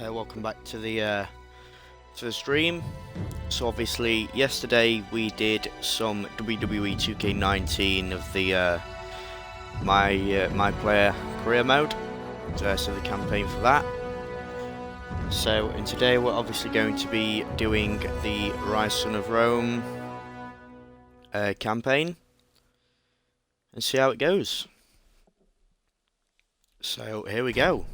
Welcome back to the stream. So obviously yesterday we did some WWE 2K19 of the my player career mode, so the campaign for that. So in today we're obviously going to be doing the Ryse Son of Rome campaign and see how it goes. So here we go.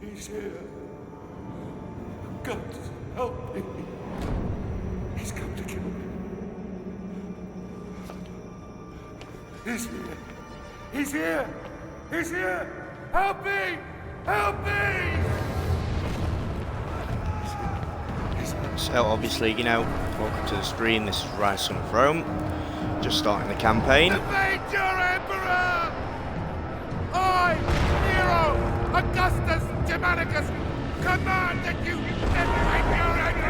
He's here. God, help me. He's come to kill me. He's here. He's here. He's here. Help me. Help me. So obviously, you know, welcome to the stream. This is Ryse Son of Rome. Just starting the campaign. Evade your emperor! I, Nero, Augustus Germanicus, command that you evade your emperor!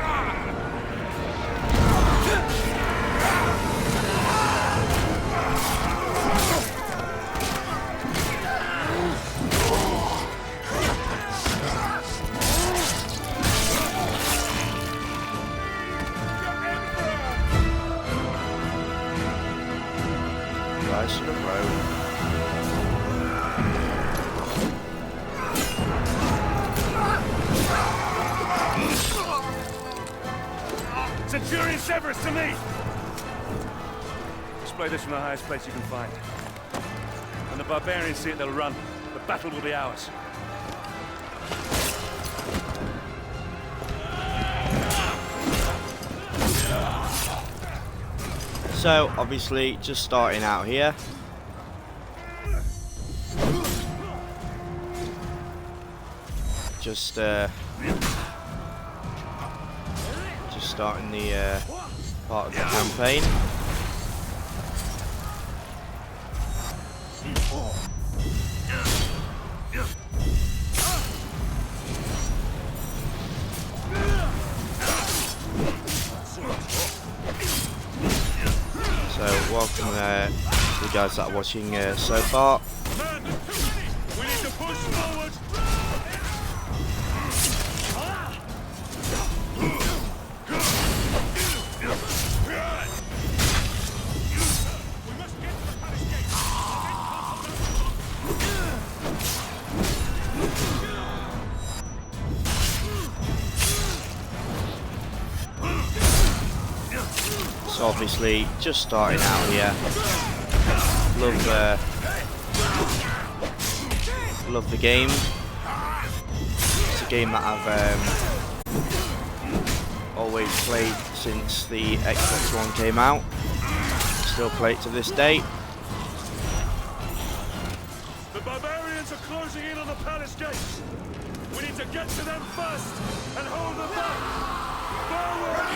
Ryse Son of Rome. Centurion Severus to me! Display this from the highest place you can find. When the barbarians see it, they'll run. The battle will be ours. So obviously, just starting out here. Just starting the part of the campaign. So welcome to the guys that are watching so far. We need to push forward! So obviously, just starting out here. Love the game. It's a game that I've always played since the Xbox One came out. Still play it to this day. The barbarians are closing in on the palace gates. We need to get to them first and hold them back. Forward!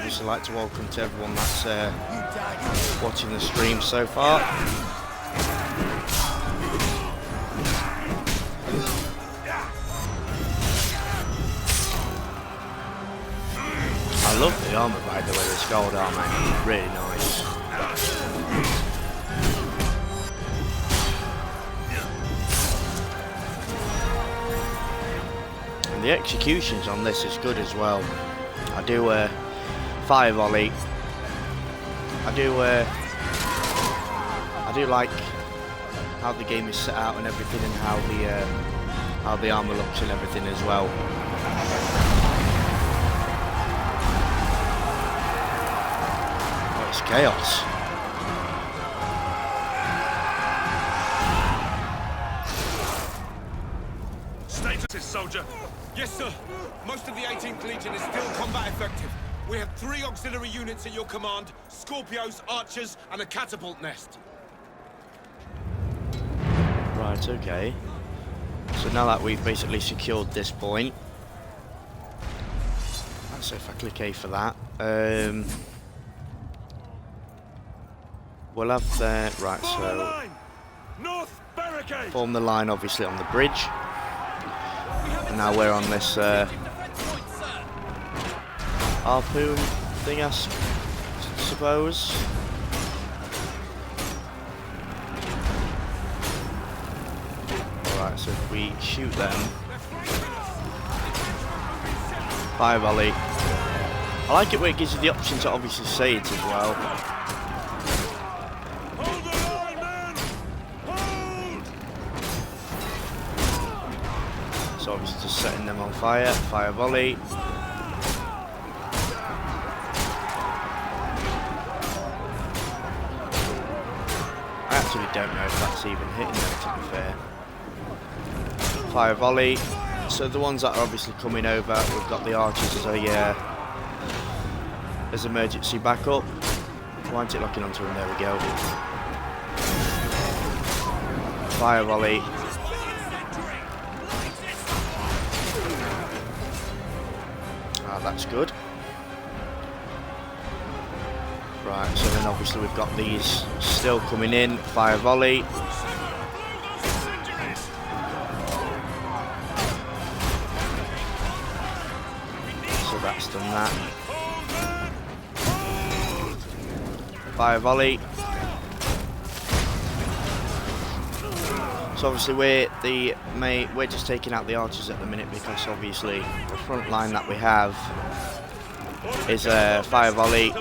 obviously like to welcome to everyone that's watching the stream so far. I love the armour, by the way, this gold armour, really nice. And the executions on this is good as well. I do fire volley. I do like how the game is set out and everything, and how the armour looks and everything as well. It's chaos. Status, soldier. Yes, sir. Most of the 18th Legion is still combat effective. We have 3 auxiliary units at your command, Scorpios, Archers, and a catapult nest. Right, okay. So now that we've basically secured this point, so if I click A for that, we'll have the right. So North barricade. form the line, obviously, on the bridge, and now we're on this harpoon thing, I suppose. Alright, so if we shoot them, fire volley. I like it where it gives you the option to obviously say it as well. Hold the line, man. Hold. So obviously just setting them on fire, fire volley. I actually don't know if that's even hitting them, to be fair. Fire volley. So the ones that are obviously coming over, we've got the archers as emergency backup. Why isn't it locking onto them? There we go. Fire volley. Ah, that's good. Right, so then obviously we've got these still coming in. Fire volley. So that's done that. Fire volley. So obviously we're just taking out the archers at the minute, because obviously the front line that we have is fire volley.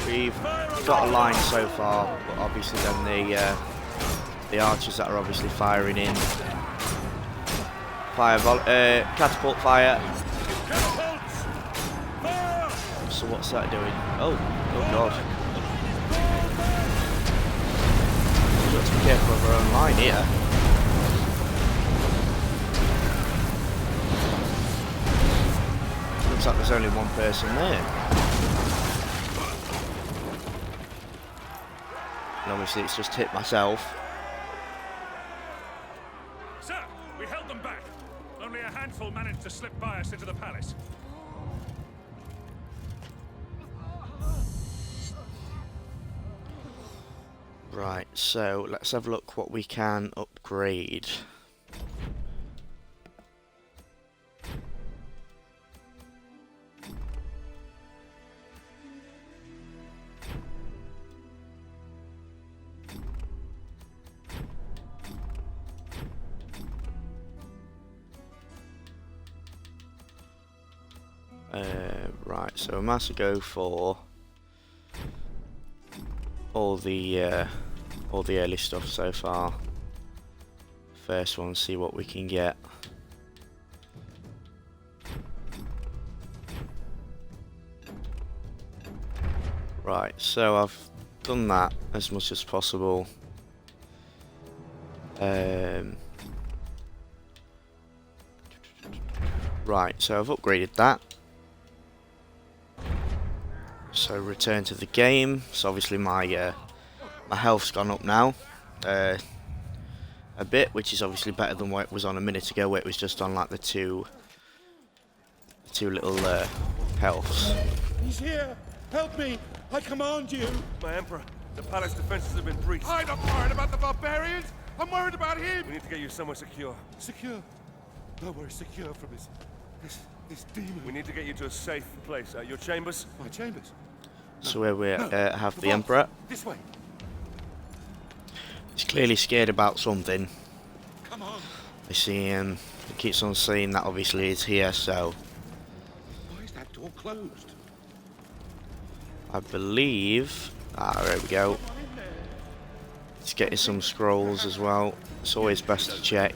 We've got a line so far, but obviously then the archers that are obviously firing in. Fire volley, catapult fire. So what's that doing? Oh god. We've got to be careful of our own line here. Looks like there's only one person there. And obviously it's just hit myself. Sir, we held them back. Only a handful managed to slip by us into the palace. Right, so let's have a look what we can upgrade. Right, so I must go for all the early stuff so far. First one, see what we can get. Right, so I've done that as much as possible. Right, so I've upgraded that. So return to the game. So obviously my my health's gone up now a bit, which is obviously better than what it was on a minute ago, where it was just on like the two little healths. He's here! Help me! I command you! My Emperor, the palace defenses have been breached. I'm not worried about the barbarians! I'm worried about him! We need to get you somewhere secure. Secure? Nowhere is secure from this demon. We need to get you to a safe place. Your chambers? My chambers? So where we have the vault. Emperor. This way. He's clearly scared about something. Come on. I see him. He keeps on saying that obviously he's here, so Why is that door closed? I believe... there we go. He's getting some scrolls as well. It's always best to check.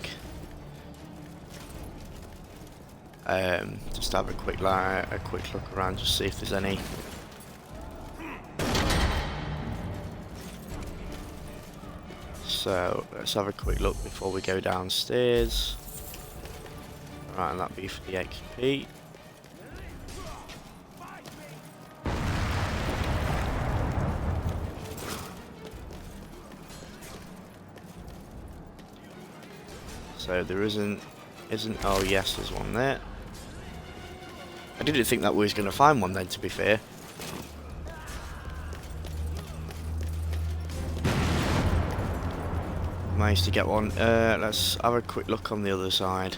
Just have a quick look around, just see if there's any. So let's have a quick look before we go downstairs. Right, and that'd be for the XP. So there isn't. Oh yes, there's one there. I didn't think that we was going to find one then, to be fair. Managed to get one. Let's have a quick look on the other side.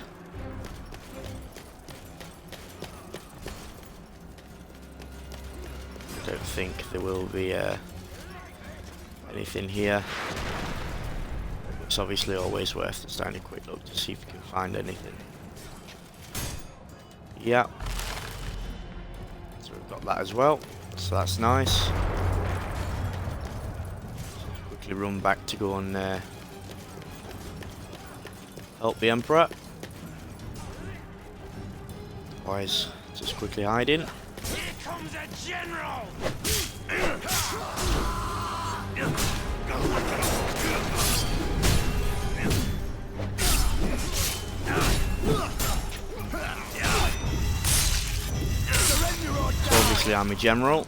I don't think there will be anything here. It's obviously always worth just having a quick look to see if you can find anything. Yeah. So we've got that as well. So that's nice. So quickly run back to go and help the Emperor. Otherwise, just quickly hiding. Here comes a general! So obviously I'm a general.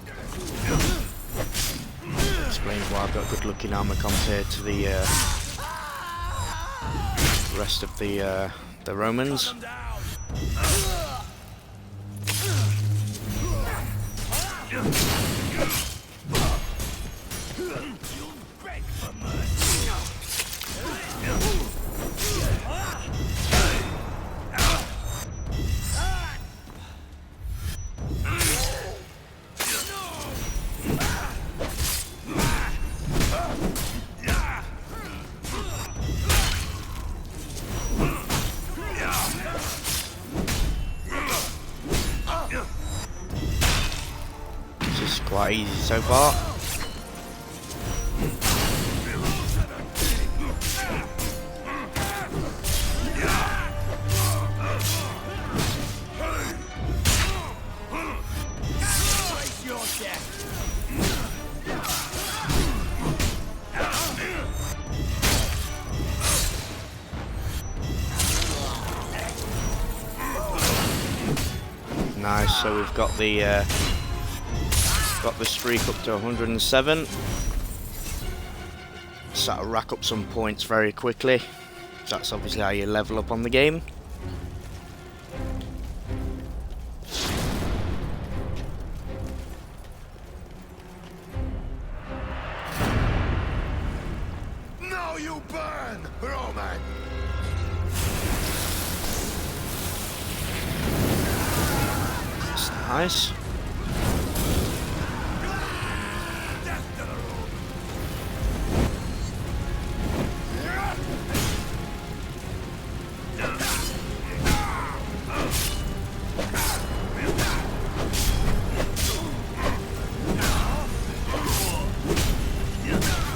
Explains why I've got good looking armor compared to the rest of the Romans. This is quite easy so far. Nice, so we've got the streak up to 107. So that'll rack up some points very quickly. That's obviously how you level up on the game. Now you burn, Roman! That's nice.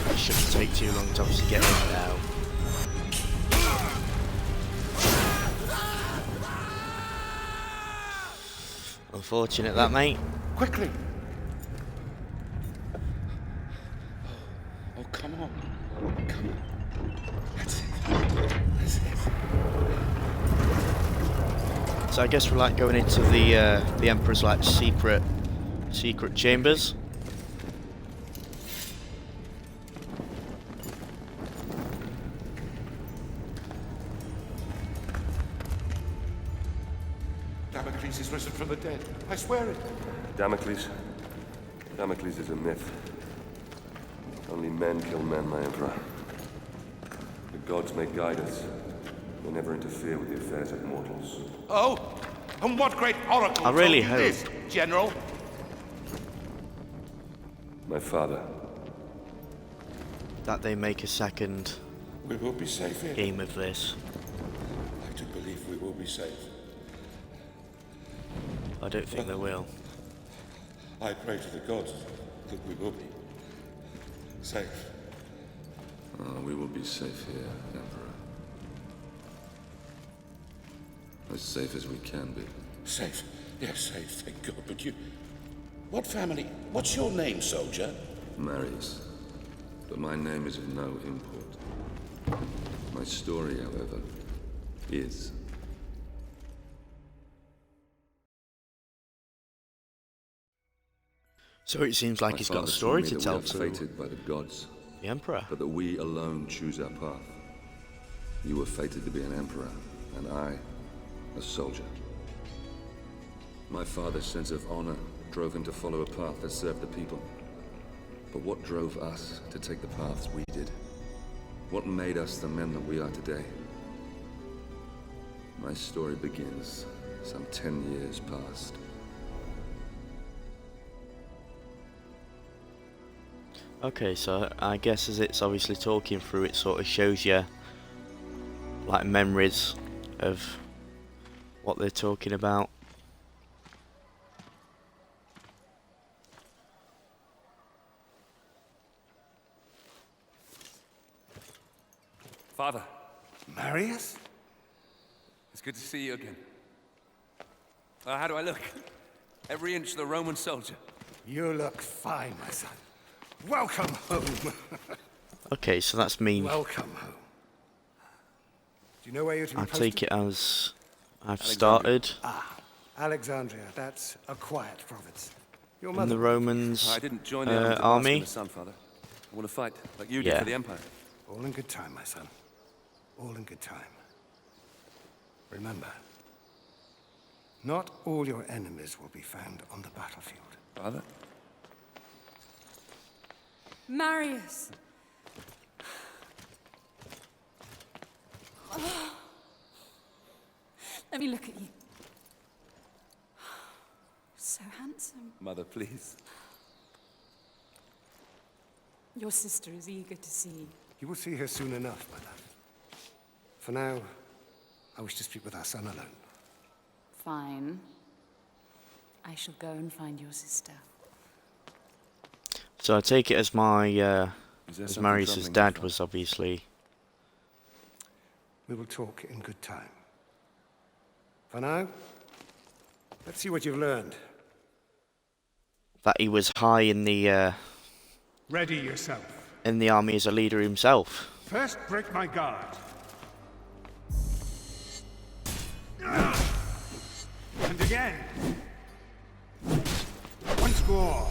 It shouldn't take too long to obviously get in now. Unfortunate that, mate. Quickly! Oh, come on. Come on. That's it. That's it. So I guess we're like going into the Emperor's like secret chambers. Damocles is risen from the dead. I swear it. Damocles? Damocles is a myth. Only men kill men, my Emperor. The gods may guide us. They never interfere with the affairs of mortals. Oh? And what great oracle I really told you this, hope. General? My father. That they make a second We will be safe here. game of this. I do believe we will be safe. I don't think they will. I pray to the gods that we will be safe. We will be safe here, Emperor. As safe as we can be. Safe? Yes, safe, thank God. But you... What family? What's your name, soldier? Marius. But my name is of no import. My story, however, is. So it seems like My he's got a father story told to me that tell we are to fated by the gods, the Emperor. but that we alone choose our path. You were fated to be an emperor, and I, a soldier. My father's sense of honor drove him to follow a path that served the people. But what drove us to take the paths we did? What made us the men that we are today? My story begins some 10 years past. Okay, so I guess as it's obviously talking through, it sort of shows you like memories of what they're talking about. Father, Marius? it's good to see you again. How do I look? Every inch the Roman soldier. You look fine, my son. Welcome home. Okay, so that's me. Welcome home. Do you know where you're to be I posted? take it as I've Alexandria. started Alexandria, that's a quiet province. Your in mother... the Romans I didn't join the army to bask in army. the sun, Father. I want to fight like you did Yeah. for the Empire. All in good time, my son. All in good time. Remember, not all your enemies will be found on the battlefield. Father? Marius! Let me look at you. So handsome. Mother, please. Your sister is eager to see you. You will see her soon enough, my love. For now, I wish to speak with our son alone. Fine. I shall go and find your sister. So I take it as my Is there as something Marius's troubling you, dad Father? was obviously We will talk in good time. For now, let's see what you've learned. that he was high in the Ready yourself. army as a leader himself. First, break my guard. And again. Once more.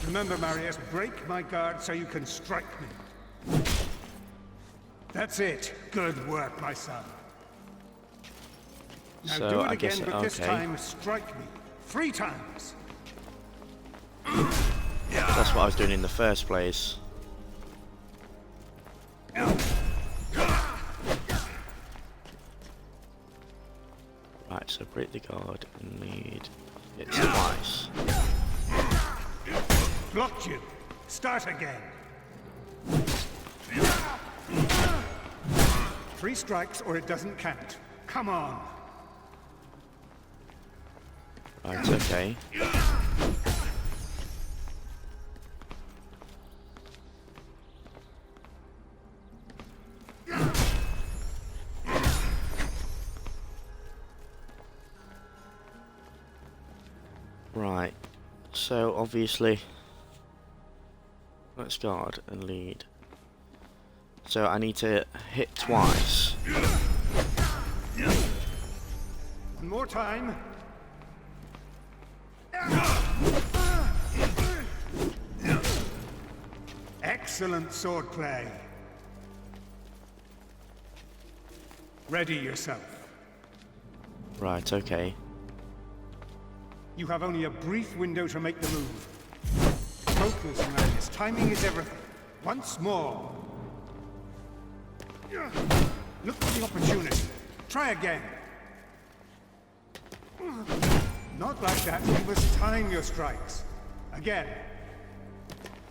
Remember, Marius, break my guard so you can strike me. That's it. Good work, my son. Now So do it I again, guess but this okay. time strike me. 3 times. That's what I was doing in the first place. Right, so break the guard and lead it twice. Blocked you. Start again. 3 strikes or it doesn't count. Come on. Right, okay. Right, so obviously, let's guard and lead. So I need to hit twice. One more time. Excellent swordplay. Ready yourself. Right, okay. You have only a brief window to make the move. Focus, Marius. Timing is everything. Once more. Look for the opportunity. Try again. Not like that. You must time your strikes. Again.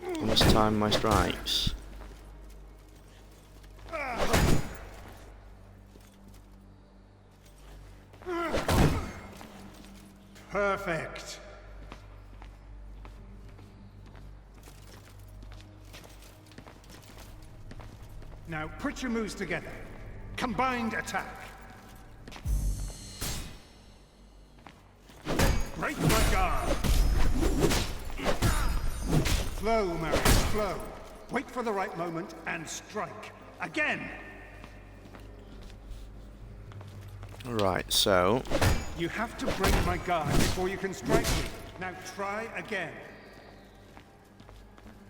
I must time my strikes. Perfect. Now put your moves together. Combined attack. Break my guard. Flow, Marius, flow. Wait for the right moment and strike. Again. Right, so You have to break my guard before you can strike me. Now try again.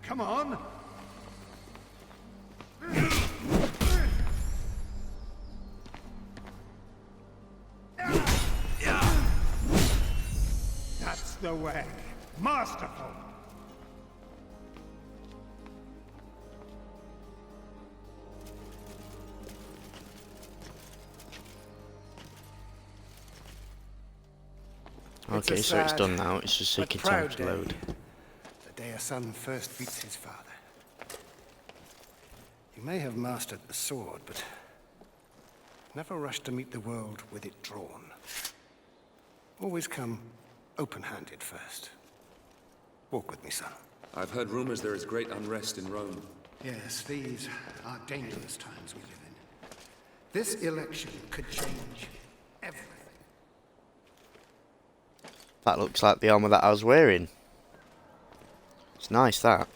Come on. That's the way. Masterful. okay, so it's done now. It's just taking time to load. The day a son first beats his father. You may have mastered the sword, but never rush to meet the world with it drawn. Always come open-handed first. Walk with me, son. I've heard rumors there is great unrest in Rome. Yes, these are dangerous times we live in. This election could change everything. That looks like the armor that I was wearing. It's nice, that.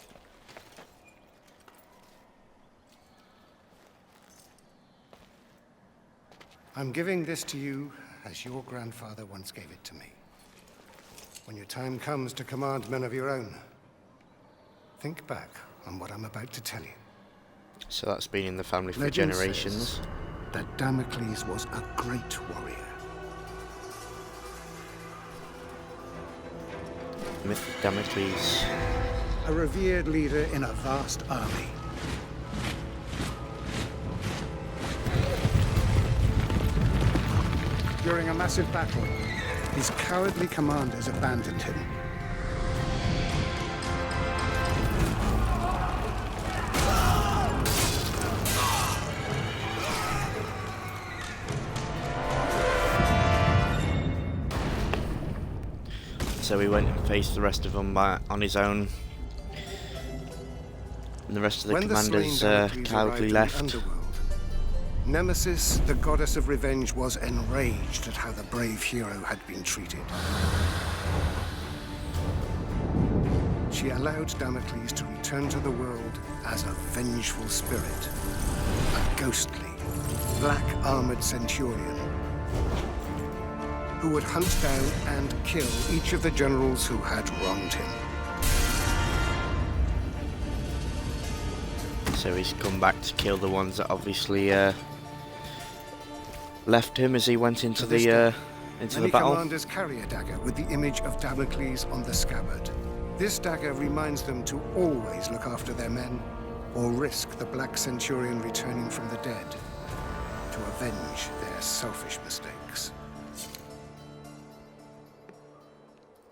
I'm giving this to you as your grandfather once gave it to me. When your time comes to command men of your own, think back on what I'm about to tell you. So that's been in the family for Legend generations. says that Damocles was a great warrior. Myth of Damocles. A revered leader in a vast army. During a massive battle, his cowardly commanders abandoned him. So he went and faced the rest of them on his own. And the rest of the commanders cowardly left. Nemesis, the goddess of revenge, was enraged at how the brave hero had been treated. She allowed Damocles to return to the world as a vengeful spirit, a ghostly, black-armored centurion who would hunt down and kill each of the generals who had wronged him. So he's come back to kill the ones that obviously left him as he went into the Many battle. commanders carry a dagger with the image of Damocles on the scabbard. This dagger reminds them to always look after their men, or risk the Black Centurion returning from the dead to avenge their selfish mistakes.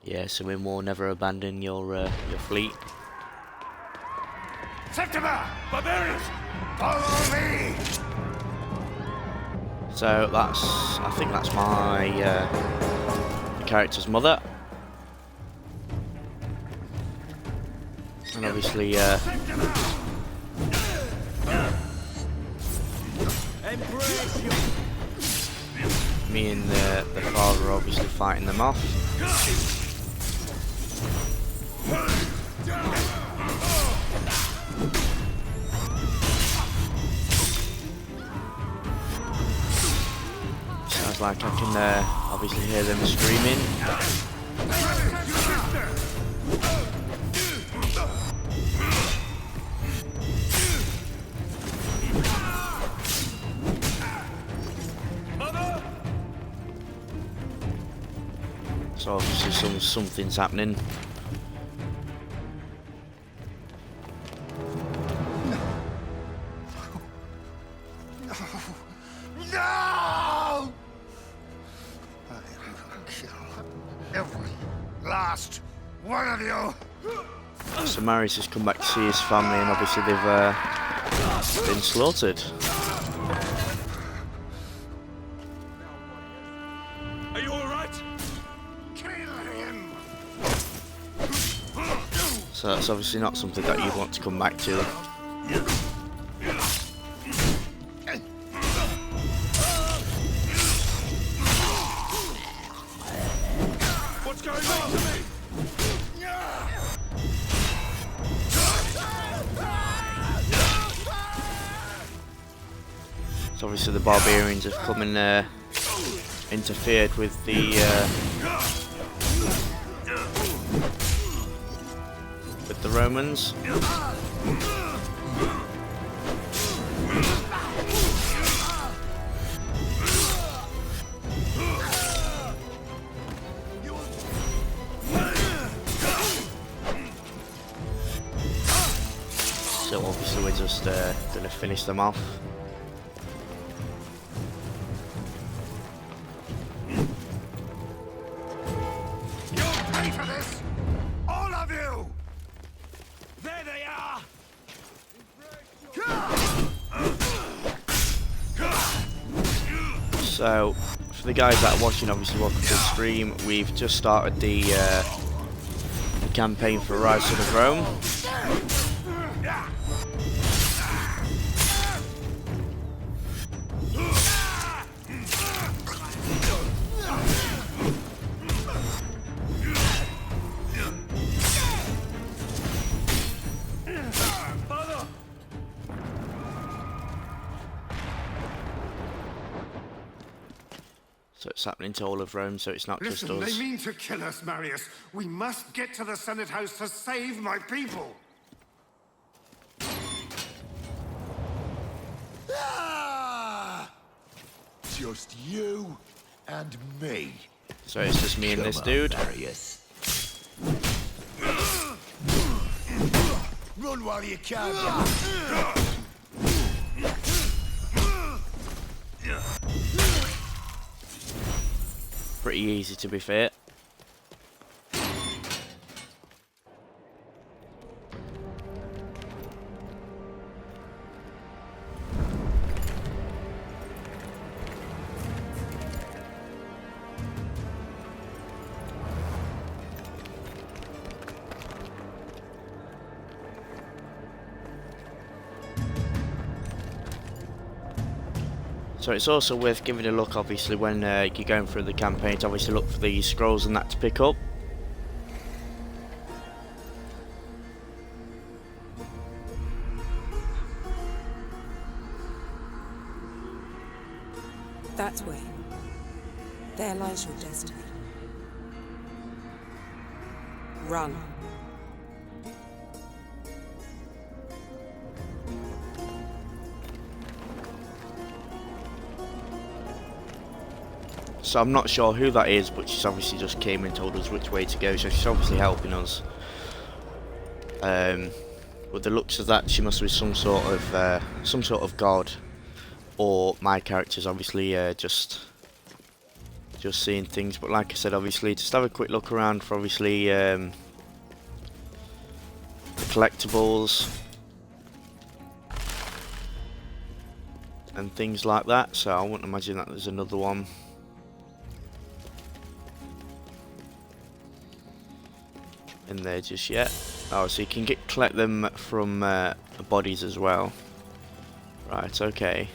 Yeah, so in war, never abandon your fleet. Septima! Barbarians! Follow me! So I think that's my character's mother. And obviously, me and the father are obviously fighting them off. Sounds like I can obviously hear them screaming. So obviously something's happening. No! I will kill every last one of you! So Marius has come back to see his family, and obviously they've been slaughtered. Are you alright? Kill him! So that's obviously not something that you'd want to come back to. What's going on to me? So obviously the barbarians have come and interfered with the Romans. So obviously we're just gonna finish them off. You'll pay for this! All of you! There they are! So for the guys that are watching, obviously welcome to the stream. We've just started the campaign for Ryse of Rome. So it's happening to all of Rome, so it's not just Listen, us. they mean to kill us, Marius. We must get to the Senate House to save my people. Just you and me. So it's just me and this dude. Marius. Run while you can. Pretty easy, to be fair. So it's also worth giving a look, obviously, when you're going through the campaign, to obviously look for the scrolls and that to pick up. That way. There lies your destiny. Run. So I'm not sure who that is, but she's obviously just came and told us which way to go, so she's obviously helping us. With the looks of that, she must be some sort of god, or my character's obviously just seeing things. But like I said, obviously just have a quick look around for obviously the collectibles and things like that. So I wouldn't imagine that there's another one. In there just yet. Oh, so you can collect them from bodies as well. Right, okay.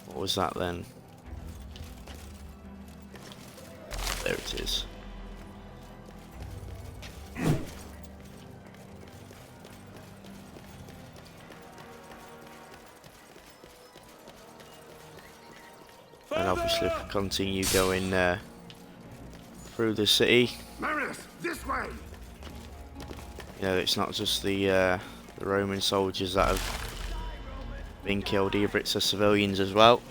What was that then? There it is. And obviously if we continue going through the city. Marius, this way! You know, it's not just the Roman soldiers that have been killed either, it's the civilians as well.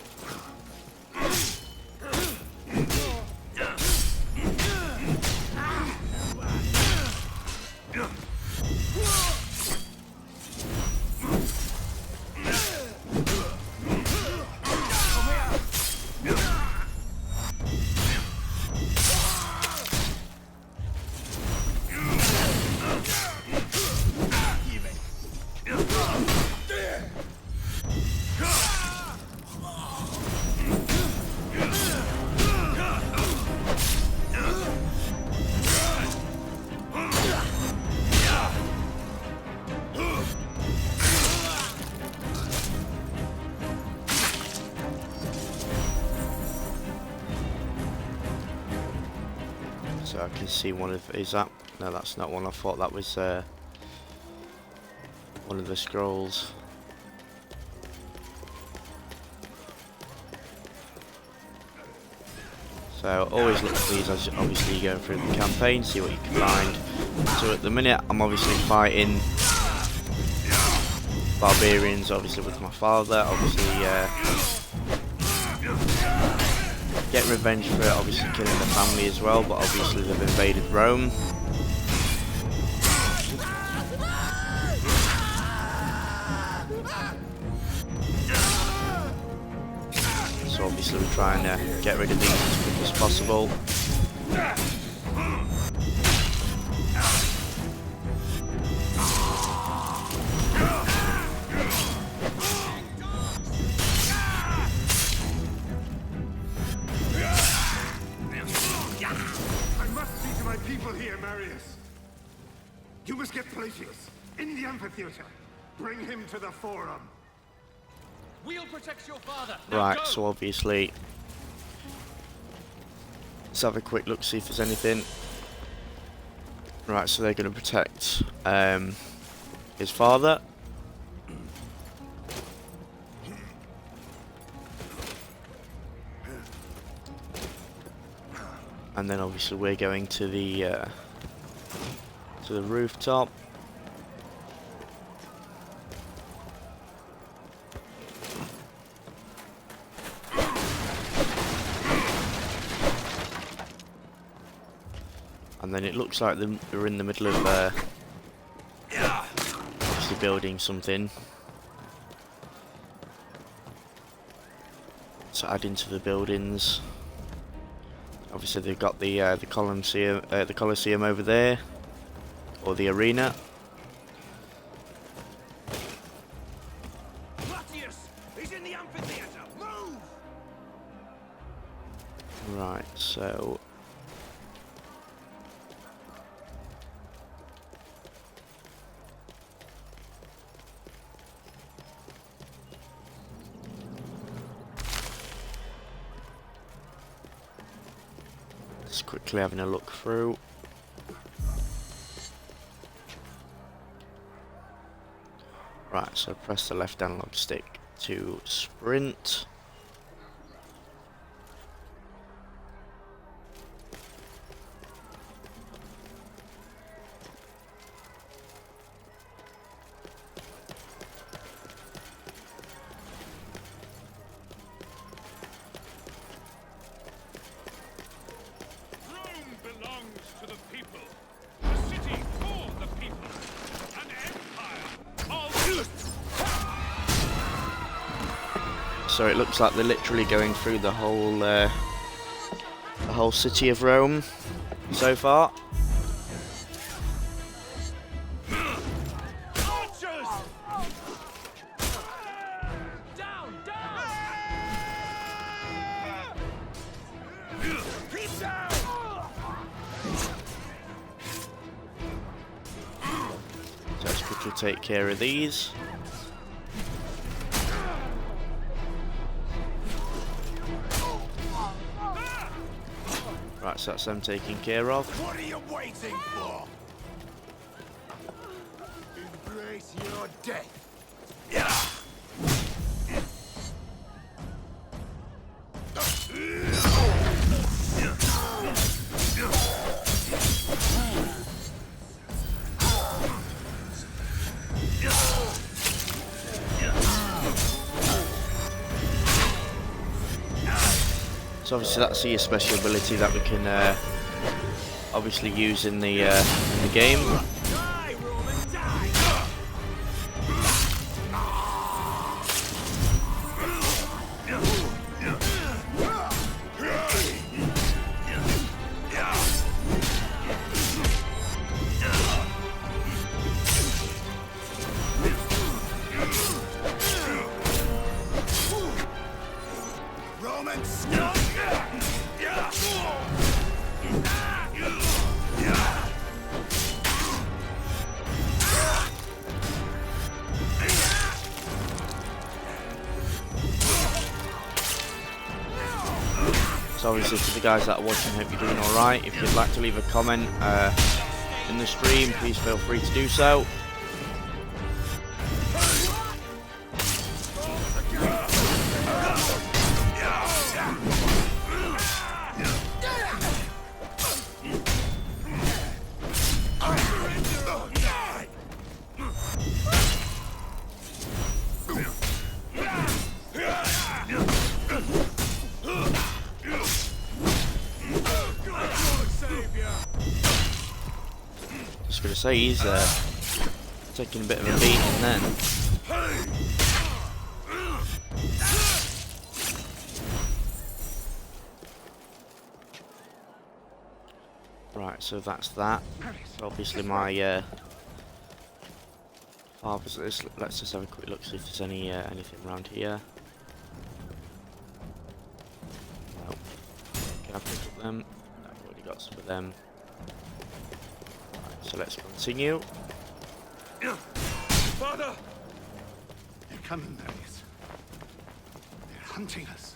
So I can see one of, is that, no that's not one, I thought that was one of the scrolls. So always look for these as obviously you're going through the campaign, see what you can find. So at the minute I'm obviously fighting barbarians, obviously with my father, obviously get revenge for obviously killing the family as well, but obviously they've invaded Rome. So obviously we're trying to get rid of these as quick as possible. You must get Pelagius in the amphitheater. Bring him to the forum. We'll protect your father. Right, so obviously let's have a quick look, see if there's anything. Right, so they're going to protect his father. And then obviously we're going to the rooftop. And then it looks like they're in the middle of obviously building something. So adding to the buildings. Obviously they've got the Colosseum over there, or the arena. He's in the amphitheater. Move! Right, so just quickly having a look through. Right, so press the left analog stick to sprint. Rome belongs to the people. A city for the people. An empire of... So it looks like they're literally going through the whole city of Rome so far. Archers! Down, down! Keep down! So let's quickly take care of these. Right, so that's them taken care of. What are you waiting for? Embrace your death. So obviously that's your special ability that we can obviously use in the game. Die, Roman, die! Roman scum! So obviously for the guys that are watching, hope you're doing alright. If you'd like to leave a comment in the stream, please feel free to do so. Just gonna say he's taking a bit of a beating then. Right, so that's that. So obviously my father's. Let's just have a quick look, see if there's anything around here. No. Can I pick up them? No, I've already got some of them. So let's continue. Father! They're coming, Marius. They're hunting us.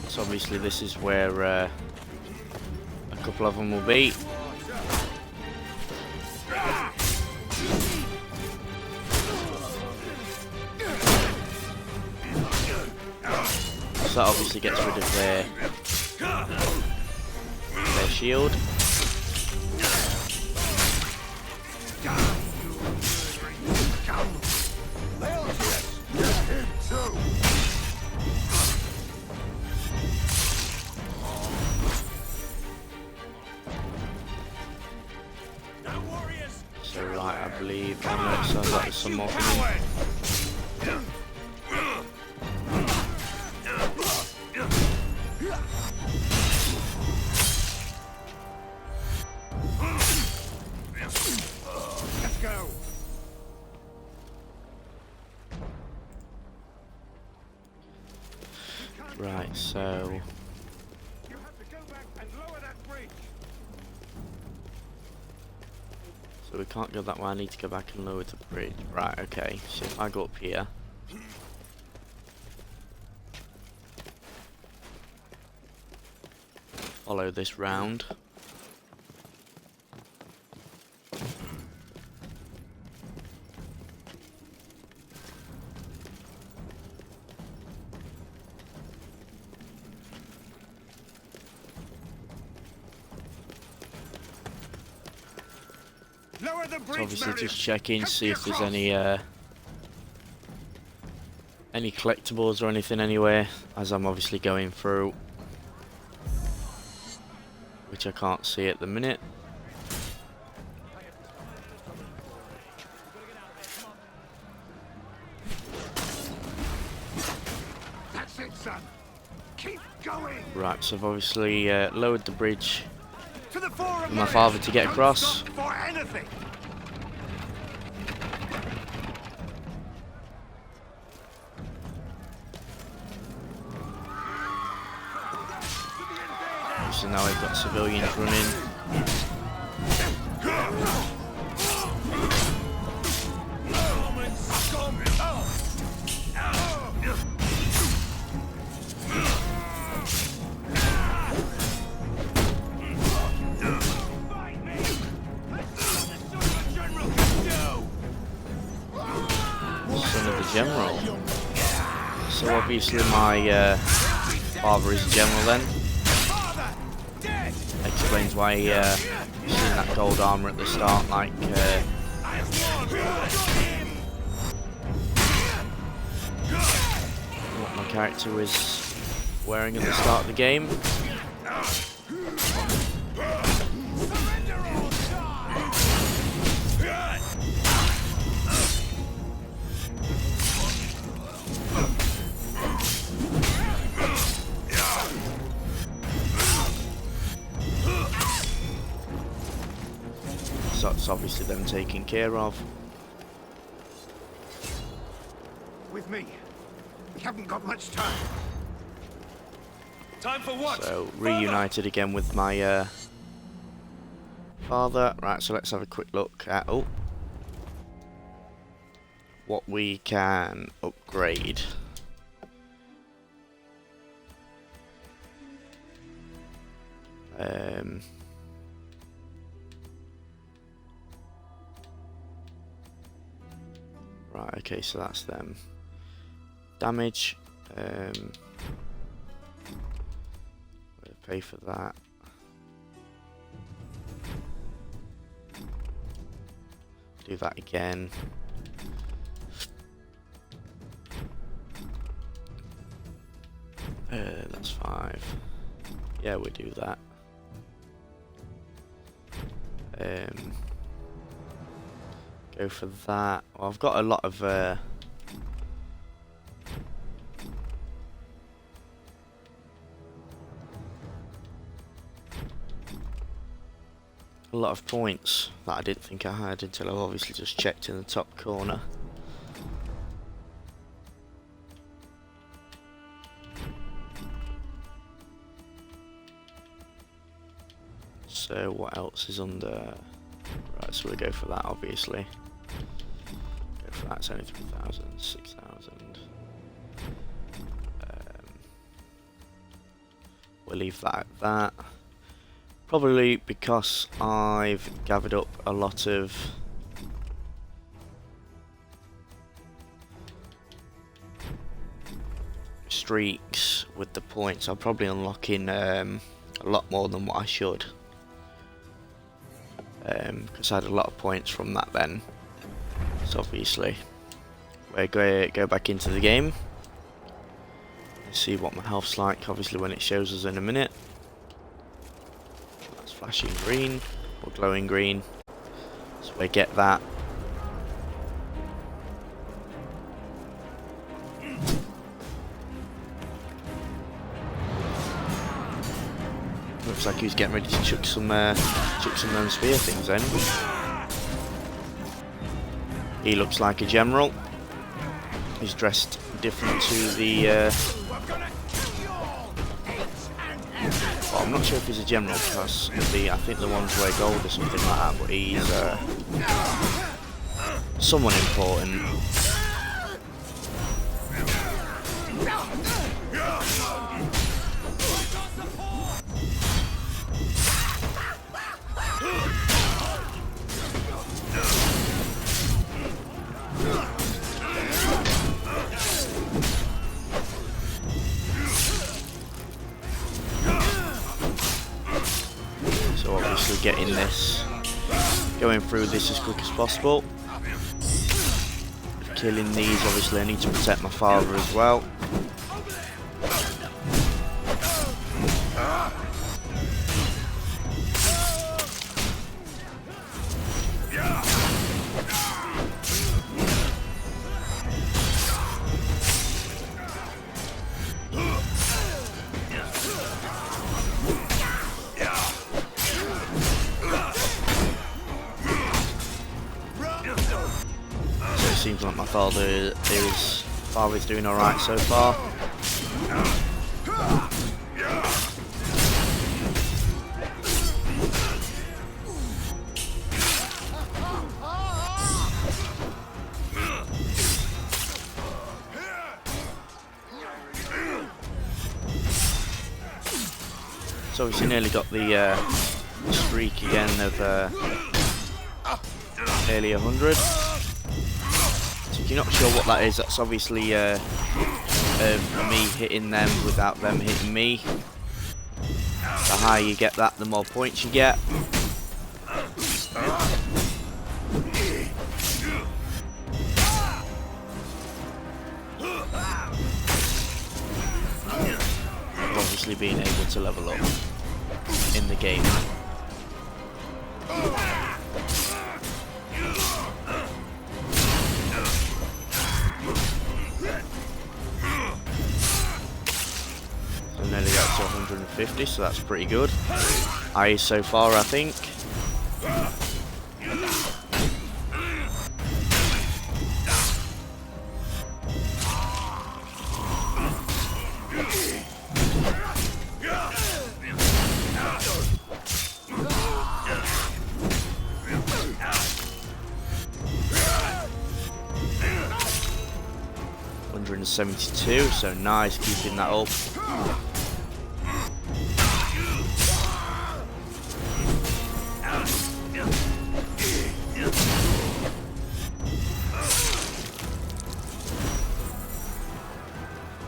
So obviously this is where a couple of them will be. So that obviously gets rid of their shield. So right, I believe so that is some more coming. Let's go. Right, so You have to go back and lower that bridge. we can't go that way. I need to go back and lower the bridge. Right, okay. So if I go up here. Follow this round. Lower the So bridge, obviously Marius. just check in, Cut see if there's across. any collectibles or anything anywhere, as I'm obviously going through, which I can't see at the minute. That's it, son. Keep going. Right, so I've obviously lowered the bridge To the fore of for my Marius. father to get Don't across. stop for anything. So now we've got civilians running. Son of the general. So obviously my father is a general then. Explains why you've seen that gold armor at the start, like what my character was wearing at the start of the game. So it's obviously them taken care of. With me. We haven't got much time. Time for what? So reunited again with my farther. Right, so let's have a quick look at what we can upgrade. Right, okay, so that's them. Damage. We'll pay for that. Do that again. That's 5. Yeah, we do that. Go for that. Well, I've got a lot of points that I didn't think I had until I obviously just checked in the top corner. So what else is under? Right, so we'll go for that obviously. Go for that, it's only 3,000, 6,000. We'll leave that at that. Probably because I've gathered up a lot of streaks with the points. I'm probably unlocking a lot more than what I should. Because I had a lot of points from that then. So obviously we're going to go back into the game and see what my health's like, obviously when it shows us in a minute. That's flashing green or glowing green, so we get that. Looks like he's getting ready to chuck some of them spear things in. He looks like a general. He's dressed different to the... well, I'm not sure if he's a general because I think the ones wear gold or something like that, but he's someone important. So obviously going through this as quick as possible. Killing these, obviously I need to protect my father as well. Seems like my father's doing alright so far. So obviously nearly got the streak again of nearly 100. If you're not sure what that is, that's obviously me hitting them without them hitting me. The higher you get that, the more points you get. Obviously being able to level up in the game. Nearly got to 150, so that's pretty good. Highest so far, I think. 72, so nice, keeping that up.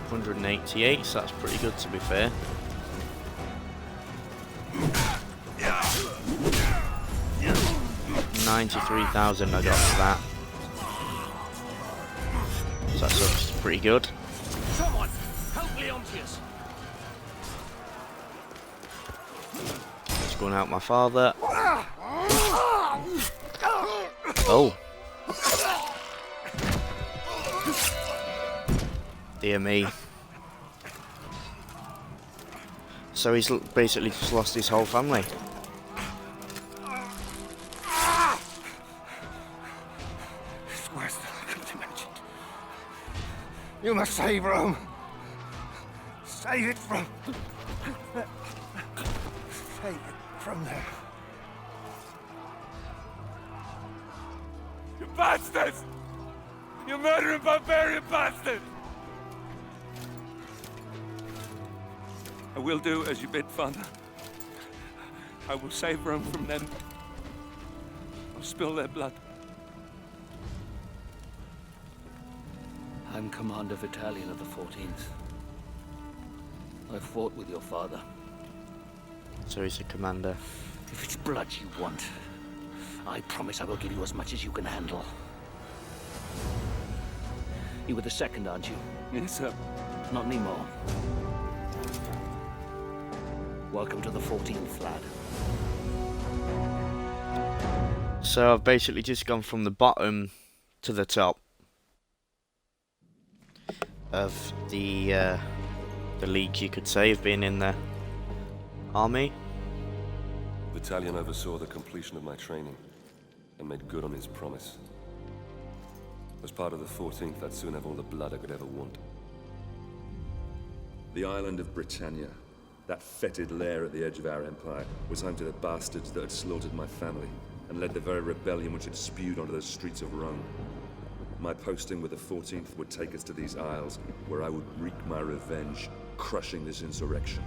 $188, so that's pretty good to be fair. $93,000 I got for that. So that's obviously pretty good. Someone, help Leontius. Just going out my father. Oh. Dear me. So he's basically just lost his whole family. It's worse than I could have imagined. You must save Rome. Save it from... Save it from there. You bastards! You murdering barbarian bastard! I will do as you bid, Father. I will save Rome from them. I'll spill their blood. I'm Commander Battalion of the 14th. I fought with your father. So he's a commander. If it's blood you want, I promise I will give you as much as you can handle. You were the second, aren't you? Yes, sir. Not anymore. Welcome to the 14th, lad. So I've basically just gone from the bottom to the top of the league, you could say, of being in the army. Battalion oversaw the completion of my training and made good on his promise. As part of the 14th, I'd soon have all the blood I could ever want. The island of Britannia, that fetid lair at the edge of our empire, was home to the bastards that had slaughtered my family and led the very rebellion which had spewed onto the streets of Rome. My posting with the 14th would take us to these isles, where I would wreak my revenge, crushing this insurrection.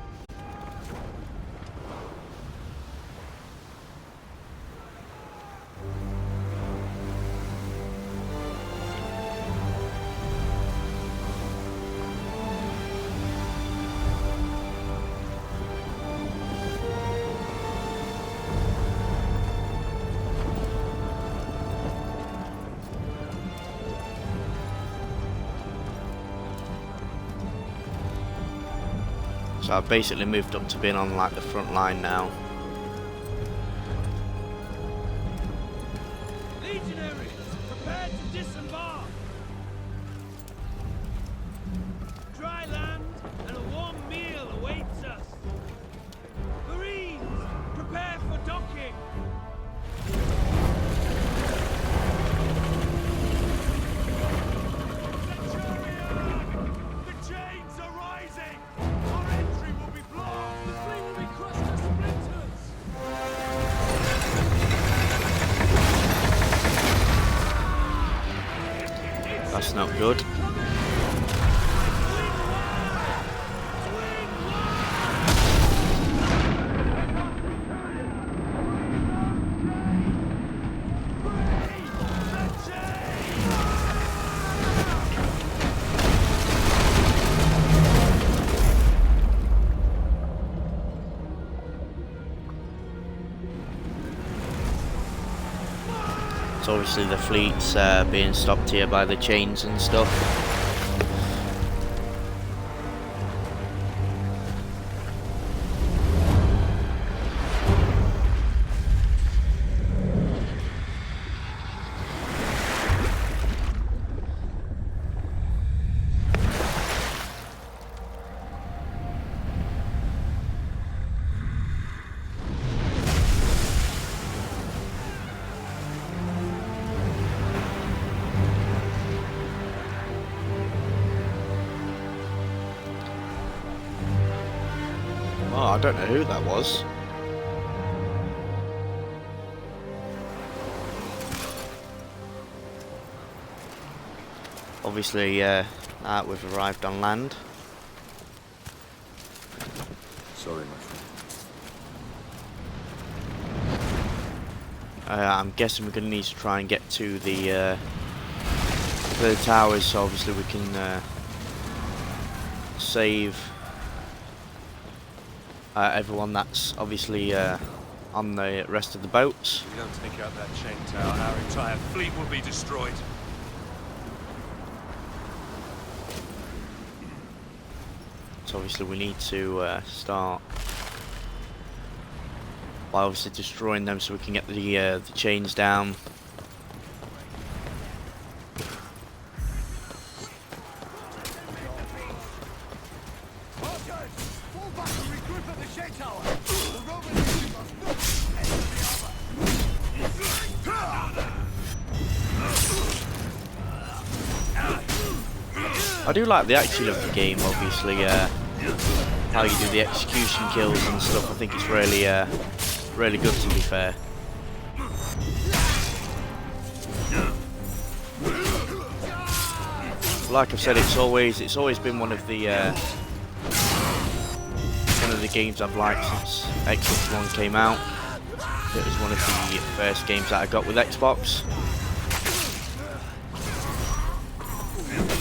So I've basically moved up to being on like the front line now. Legionaries, prepare to disembark! Dry land and a warm meal awaits us. Marines, prepare for docking! Centurion! The chains are rising! Our entry will be blocked! The fleet will be crushed to splinters! That's not good. So obviously the fleet's being stopped here by the chains and stuff. Oh, I don't know who that was. Obviously, We've arrived on land. Sorry, my friend. I'm guessing we're going to need to try and get to the towers, so obviously we can save everyone that's obviously on the rest of the boats. If we don't take out that chain tower, our entire fleet will be destroyed. So obviously we need to start by obviously destroying them so we can get the chains down. I do like the action of the game, obviously, how you do the execution kills and stuff. I think it's really, really good, to be fair. Like I've said, it's always been one of the games I've liked since Xbox One came out. It was one of the first games that I got with Xbox.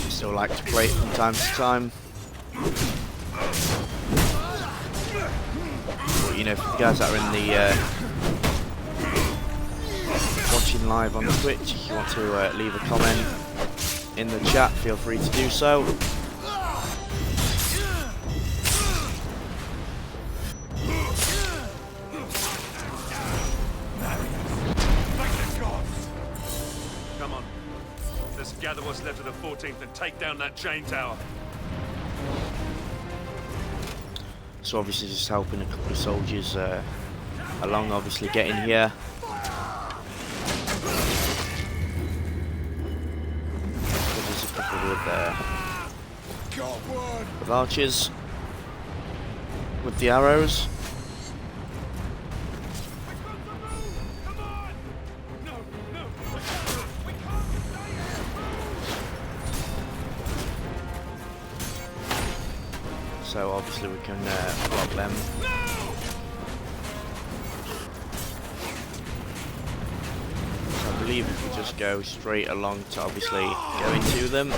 Still like to play it from time to time. But you know, for the guys that are in the watching live on Twitch, if you want to leave a comment in the chat, feel free to do so. Come on. Let's gather what's left of the 14th and take down that chain tower. So obviously just helping a couple of soldiers along, obviously getting here. So there's a couple with archers with the arrows. So obviously we can block them. So I believe if we just go straight along to obviously go into them.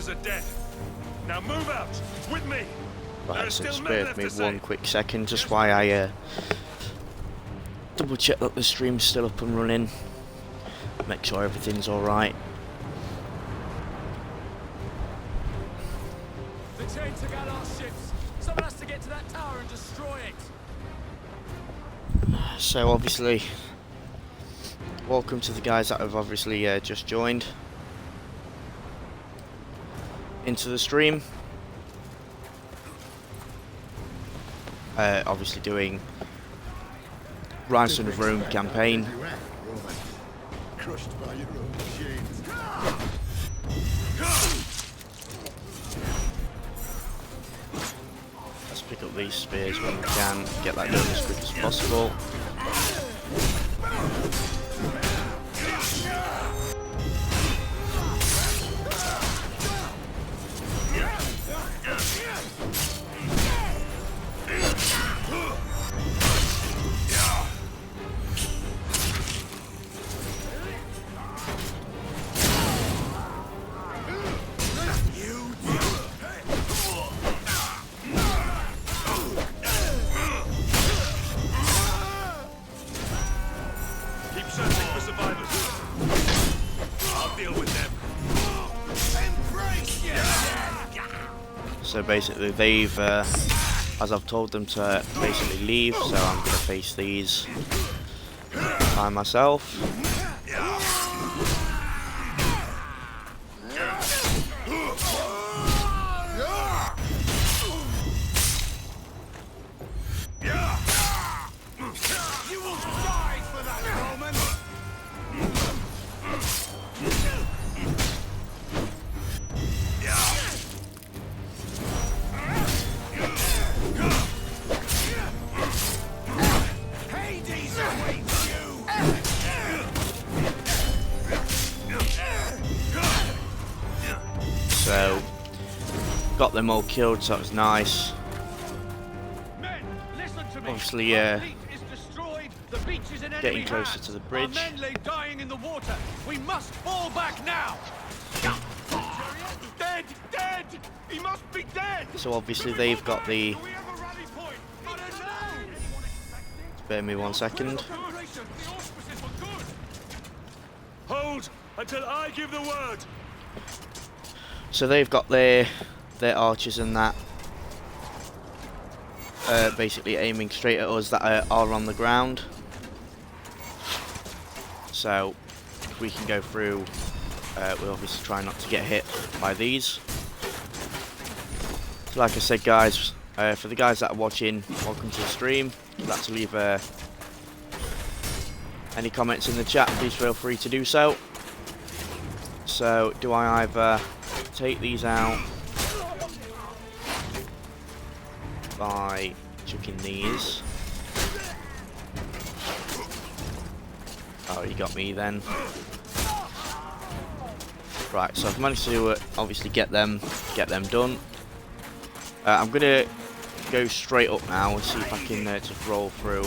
Are dead. Now move out with me. Right, so spare me one quick second, just while I double check that the stream's still up and running. Make sure everything's alright. The chain took out our ships. Someone has to get to that tower and destroy it. So obviously, welcome to the guys that have obviously just joined into the stream. Obviously doing Ryse of Rome campaign. Crushed by your own chains. Let's pick up these spears when we can, get that done as quick as possible. So basically they've, as I've told them to basically leave, so I'm going to face these by myself. So got them all killed, so that was nice. Men, listen to me. Obviously, Our fleet is destroyed. The beach is in enemy getting closer hands. to the bridge. Our men lay dying in the water. We must fall back now. Dead, dead. He must be dead. So obviously they've got the. Do we have a rally point? I don't know. Spare me 1 second. Hold until I give the word. So they've got their archers and that, basically aiming straight at us that are on the ground. So if we can go through, we'll obviously try not to get hit by these. So like I said, guys, for the guys that are watching, welcome to the stream. If you'd like to leave any comments in the chat, please feel free to do so. So do I either take these out by chucking these? Oh, you got me then. Right, so I've managed to obviously get them done. I'm gonna go straight up now and see if I can just roll through.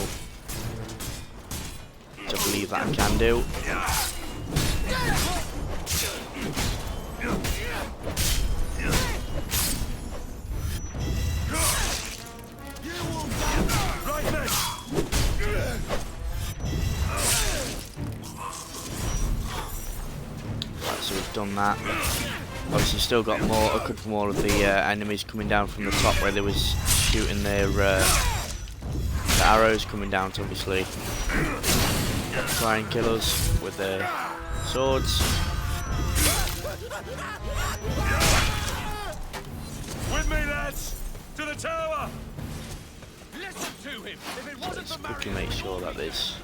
I believe that I can do. Right then. Right, so we've done that. Obviously still got a couple more of the enemies coming down from the top where they was shooting their arrows coming down to obviously try and kill us with their swords. With me, lads. To the tower. Listen to him. If it wasn't Let's for quickly Marius. make sure that there's.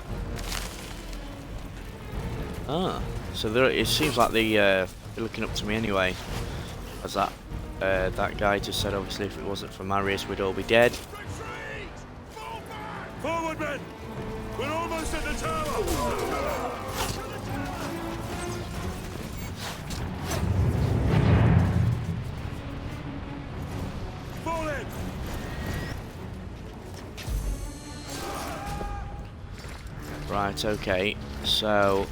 So there, it seems like they're looking up to me anyway. As that guy just said, obviously if it wasn't for Marius, we'd all be dead. Forward, men. We're almost at the tower. Fall in. Right, okay. So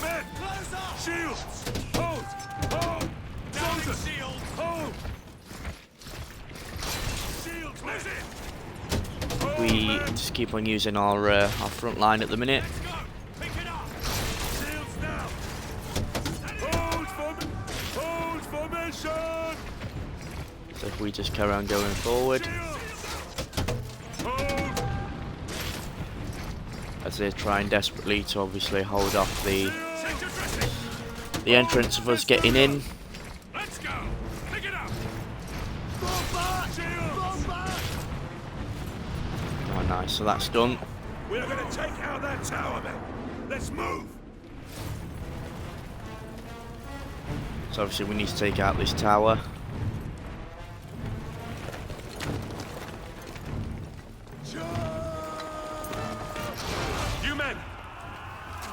Men, shields. Hold. Hold. Soldiers. Shield. Hold. Shields. Listen. we just keep on using our front line at the minute. Let's go. Pick it up. Shields now. Hold formation. So if we just carry on going forward, Hold. as they're trying desperately to obviously hold off the entrance of us getting in. Let's go. Pick it up. Shields. Oh, nice. So that's done. We are going to take out that tower, then. Let's move. So obviously we need to take out this tower. You men,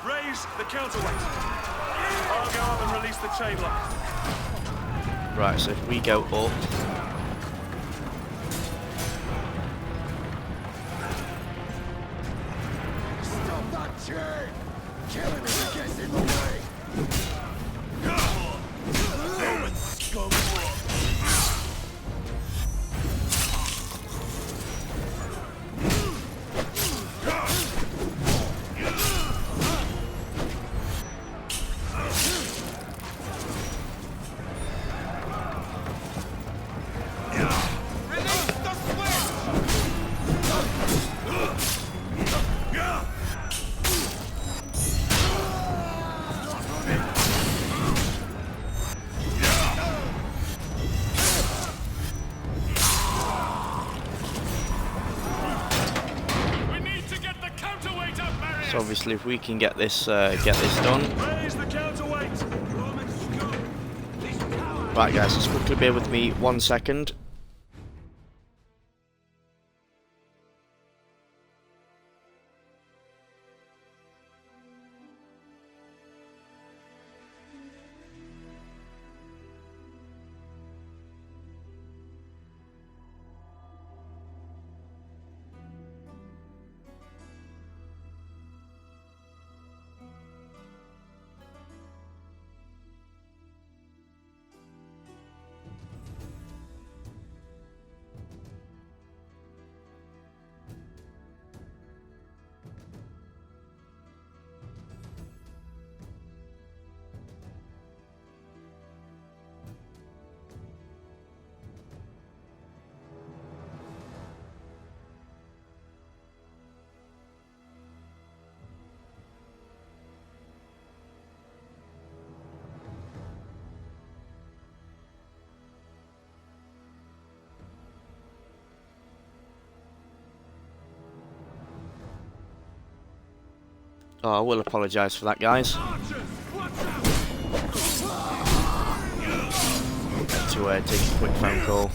raise the counterweight. I'll go up and release the chain lock. Right, so if we go up, Stop that chain! Kill him if he gets in the way! Roman scum! We need to get the counterweight up, Marius. so obviously if we can get this done. Raise the counterweight. Roman scum. These cowards. Right, guys, just quickly bear with me 1 second. Oh, I will apologise for that, guys. To take a quick phone call.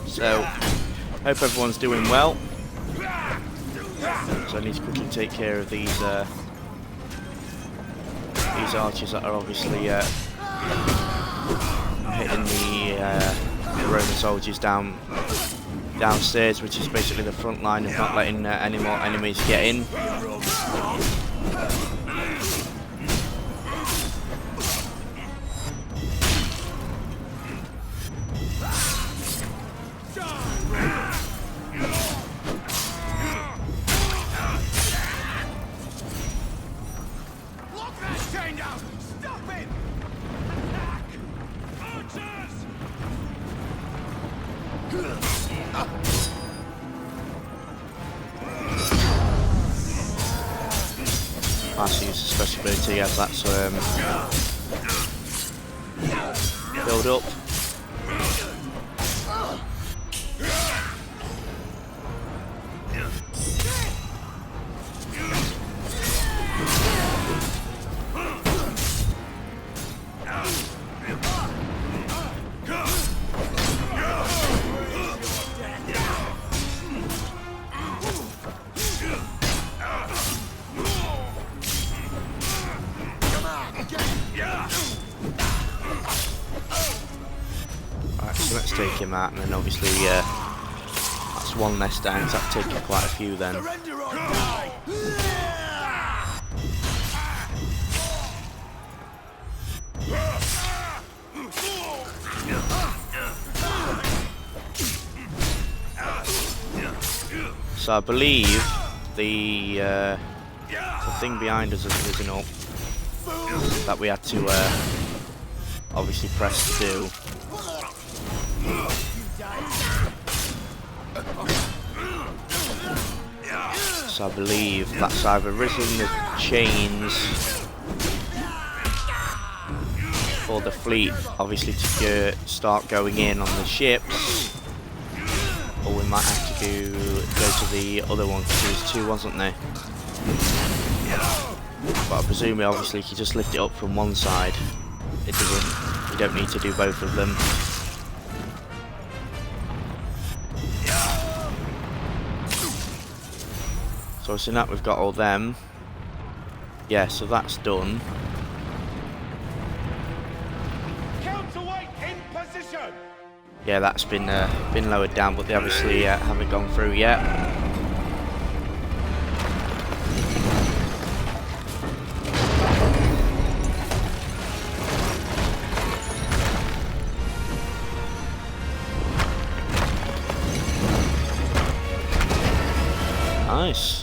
So, hope everyone's doing well. So I need to quickly take care of these archers that are obviously hitting the Roman soldiers downstairs, which is basically the front line of not letting any more enemies get in. Pass use special ability as that's build up. Let's take him out, and then obviously that's one less down, so I've taken quite a few then. So I believe the thing behind us has risen up that we had to obviously press to do. So I believe that's either risen the chains for the fleet, obviously to start going in on the ships, or we might have to go to the other one because there was two, wasn't there? But I presume obviously if you just lift it up from one side, it doesn't. You don't need to do both of them. So seeing that we've got all them, yeah. So that's done. Counterweight in position. Yeah, that's been lowered down, but they obviously haven't gone through yet. Nice.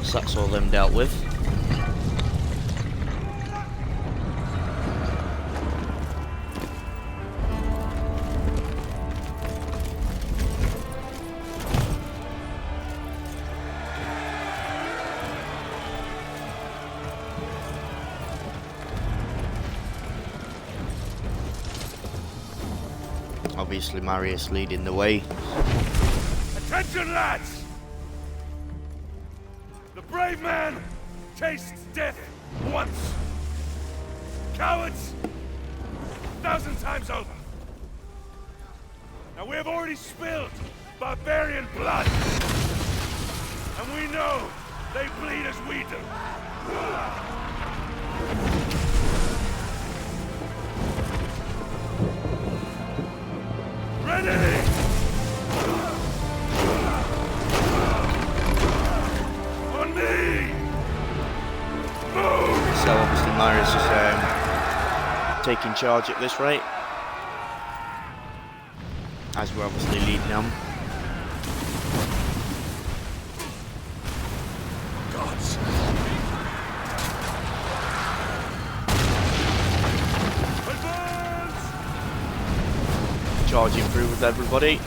So that's all them dealt with. Obviously Marius leading the way. Attention, lads! The brave man tastes death once. Cowards, 1,000 times over. Now we have already spilled barbarian blood, and we know they bleed as we do. Ready! On me! Move! So obviously Marius is taking charge at this rate, as we're obviously leading them. Gods! Charging through with everybody.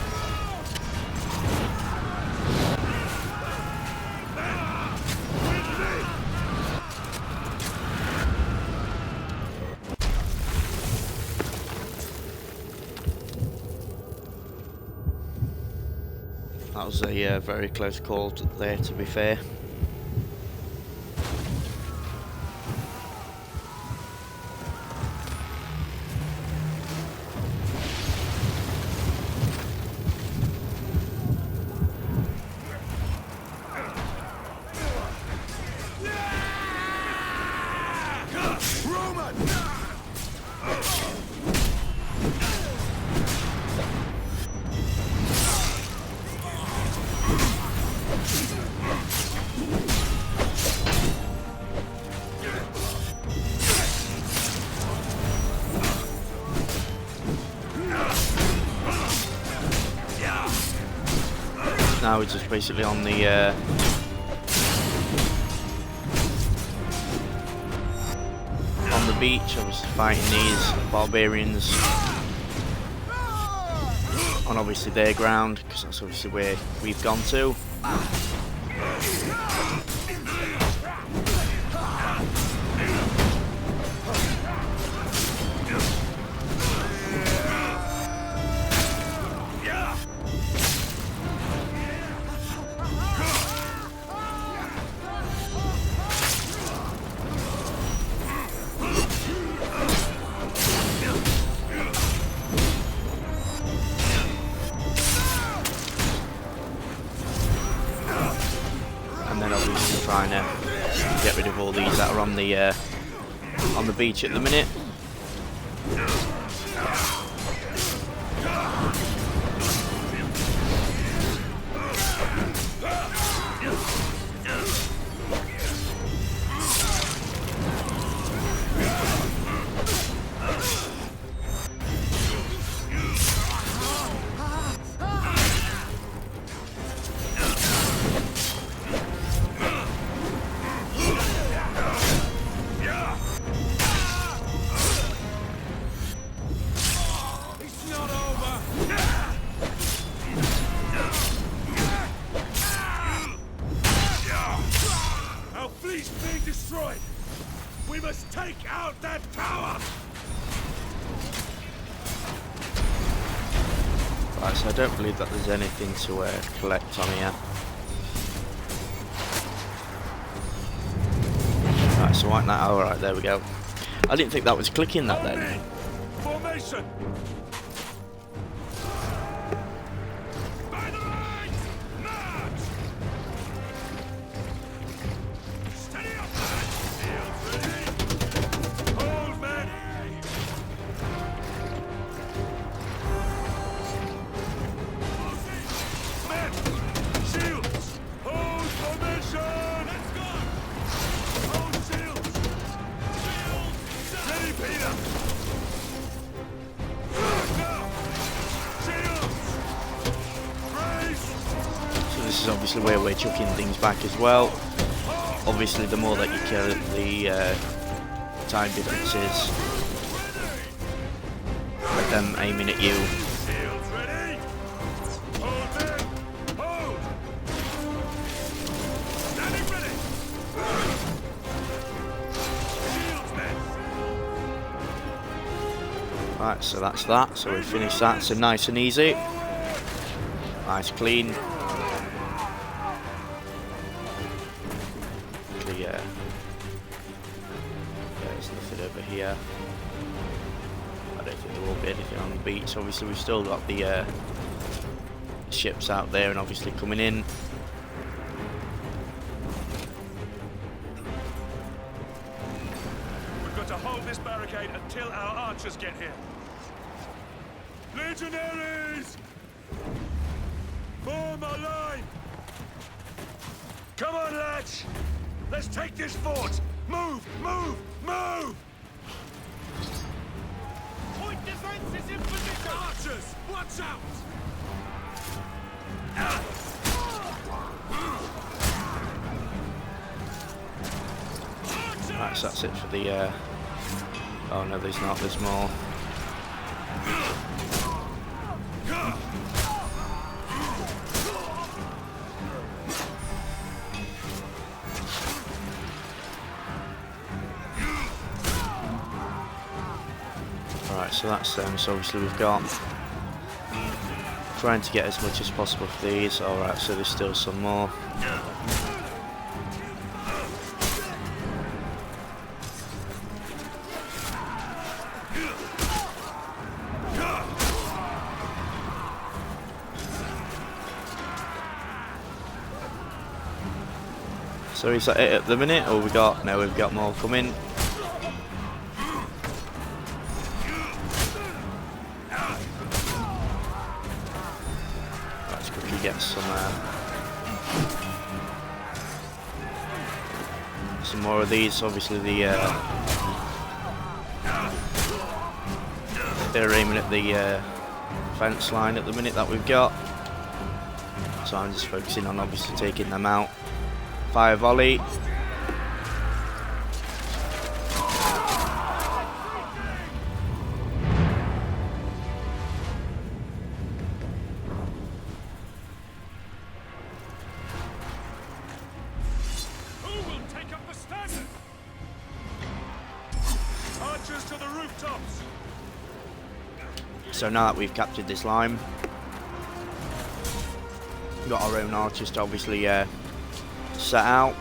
That was a very close call there, to be fair. Now we're just basically on the beach, obviously fighting these barbarians on obviously their ground, because that's obviously where we've gone to. Trying to get rid of all these that are on the beach at the minute. We must take out that tower! Right, so I don't believe that there's anything to collect on here. Right, so right now, alright, there we go. I didn't think that was clicking that then. Formation! By the right! March! Steady up, man! Shields ready! Hold, man! Men! Shields! Hold formation! Let's go! Hold shields! Shields! Ready, Peter! So this is obviously where we're chucking things back as well. Obviously the more that you kill it, the time differences with them aiming at you. Shields ready! Hold them! Hold! Standing ready! Shields, men! Right, so that's that. So we finished that. So nice and easy. Nice, clean. Clear. There's nothing over here. I don't think there will be anything on the beach. Obviously, we've still got the ships out there and obviously coming in. We've got to hold this barricade until our archers get here. Legionaries! Form a line! Come on, lads! Let's take this fort! Move! Move! Move! Point defense is in position! Archers! Watch out! Right, so that's it for the oh no, there's not, there's more. Right, so that's them. So obviously we've got Trying to get as much as possible for these. Alright, so there's still some more. So is that it at the minute, or we've got more coming? Let's quickly get some more of these. Obviously they're aiming at the fence line at the minute that we've got. So I'm just focusing on obviously taking them out. Fire volley. Who will take up the standard? Archers to the rooftops. So now that we've captured this line, we've got our own archers to obviously set out.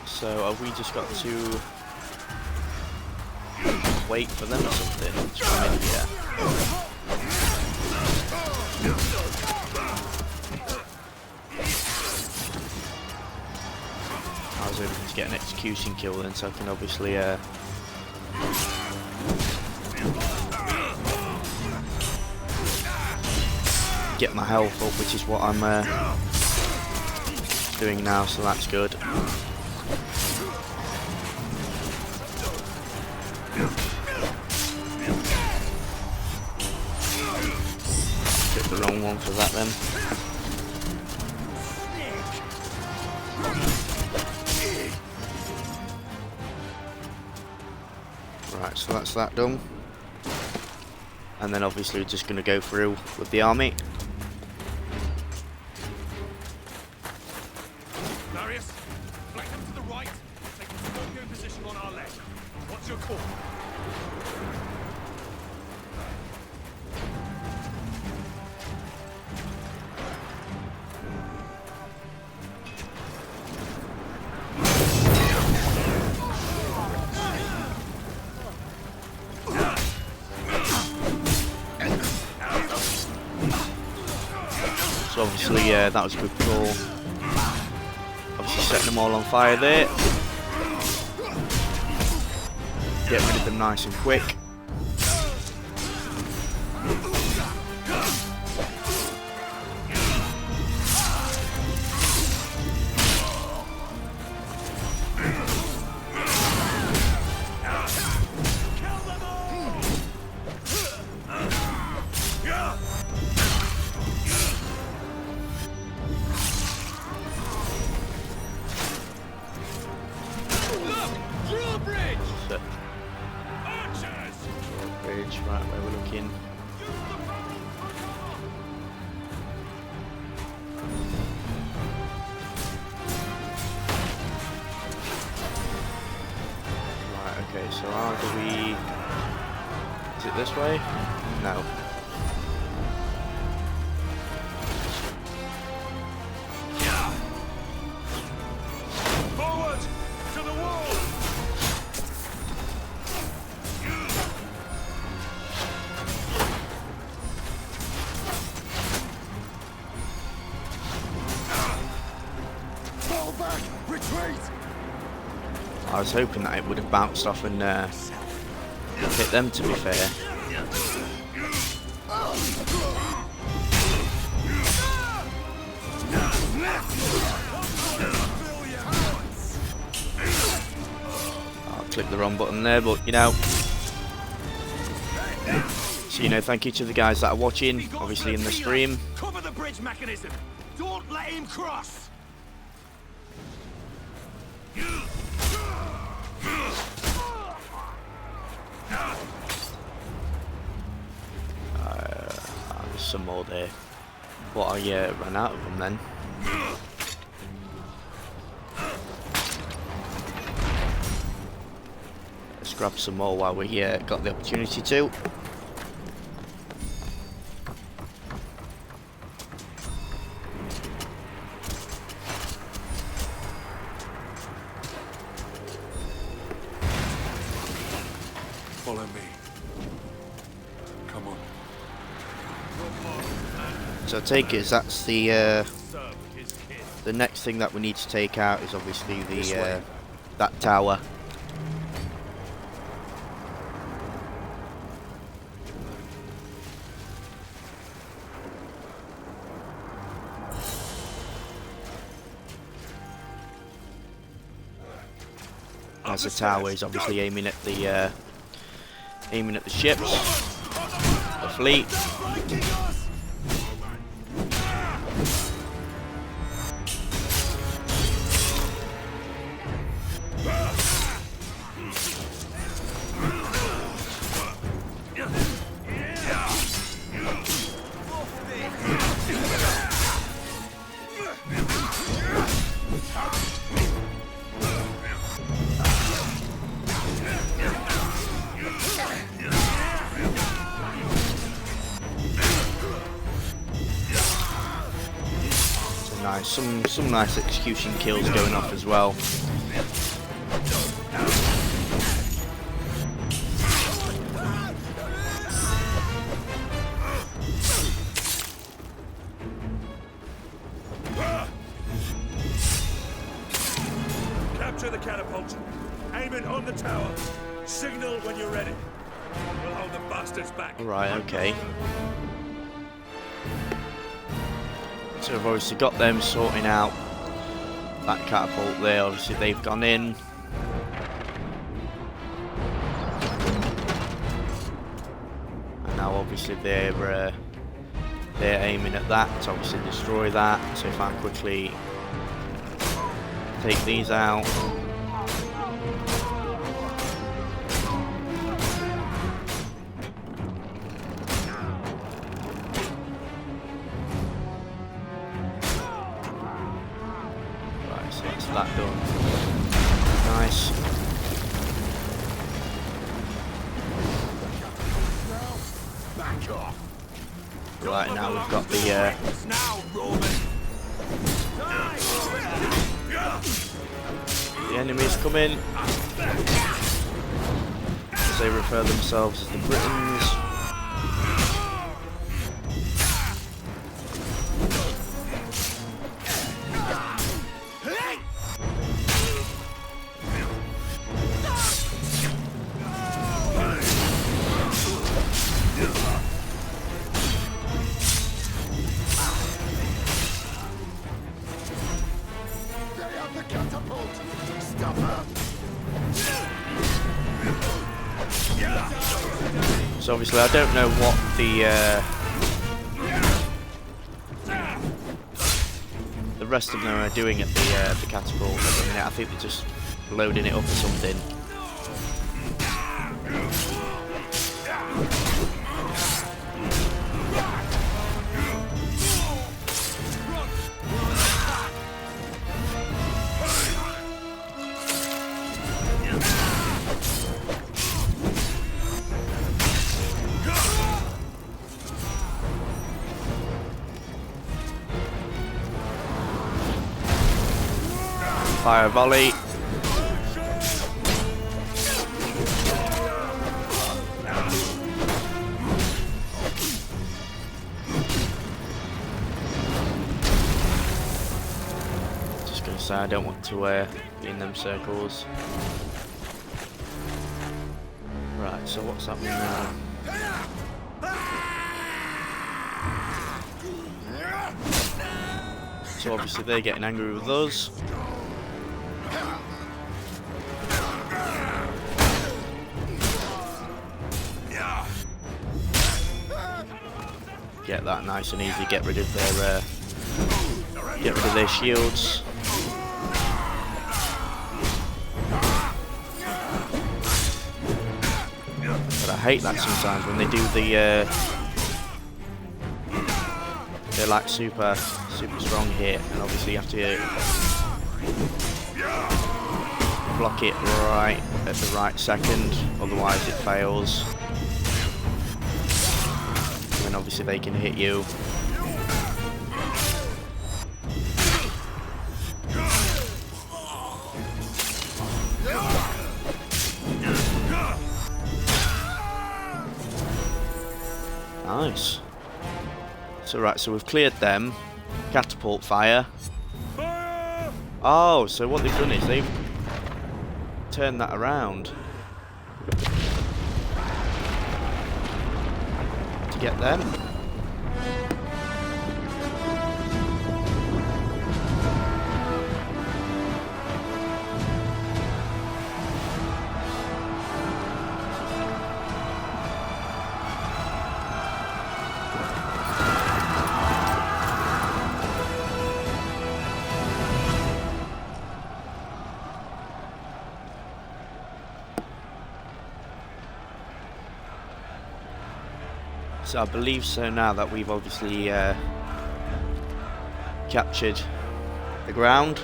So have we just got to wait for them or something to come in here? I was able to get an execution kill then, so I can obviously get my health up, which is what I'm doing now, so that's good. Picked the wrong one for that then. Right, so that's that done. And then obviously we're just going to go through with the army. Marius, flank them to the right, take a Scorpio position on our left. What's your call? So obviously that was a good call. Obviously setting them all on fire there. Get rid of them nice and quick. Bridge, right where we're looking. Right, okay, so how do we... Is it this way? No. Forward! To the wall! Fall back! Retreat! I was hoping that it would have bounced off and hit them, to be fair. I clicked the wrong button there, but you know. So you know, thank you to the guys that are watching, obviously in the stream. Cover the bridge mechanism! Don't let him cross! some more there. But I ran out of them then. Let's grab some more while we got the opportunity to. Follow me. Come on. So I take it as that's the next thing that we need to take out is obviously the that tower. As the tower is obviously aiming at the ships, the fleet. Nice, some nice execution kills going off as well. Capture the catapult. Aim it on the tower. Signal when you're ready. We'll hold the bastards back. Right, okay. So we've obviously got them sorting out that catapult there. Obviously they've gone in. And now obviously they're aiming at that to obviously destroy that. So if I quickly take these out. That done. Nice. Right, now we've got the enemies coming. As they refer themselves as the Britons. So obviously I don't know what the rest of them are doing at the catapult at the minute. I think they're just loading it up or something. Fire volley. Just gonna say I don't want to be in them circles. Right, so what's happening now? So obviously they're getting angry with us. Get that nice and easy. Get rid of their shields. But I hate that sometimes when they do the They're like super strong here, and obviously you have to block it right at the right second, otherwise it fails. And then obviously they can hit you. Nice. So right, so we've cleared them. Catapult fire. Oh, so what they've done is they've turned that around to get them. So I believe so now that we've obviously captured the ground,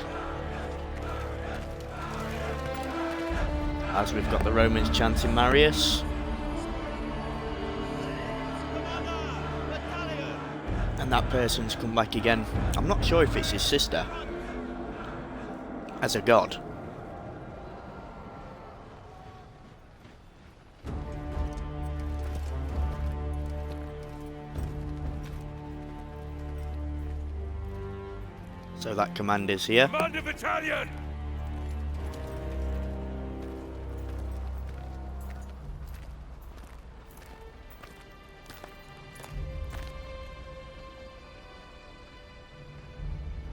as we've got the Romans chanting Marius, and that person's come back again. I'm not sure if it's his sister as a god. So that commander's here. Commander Battalion!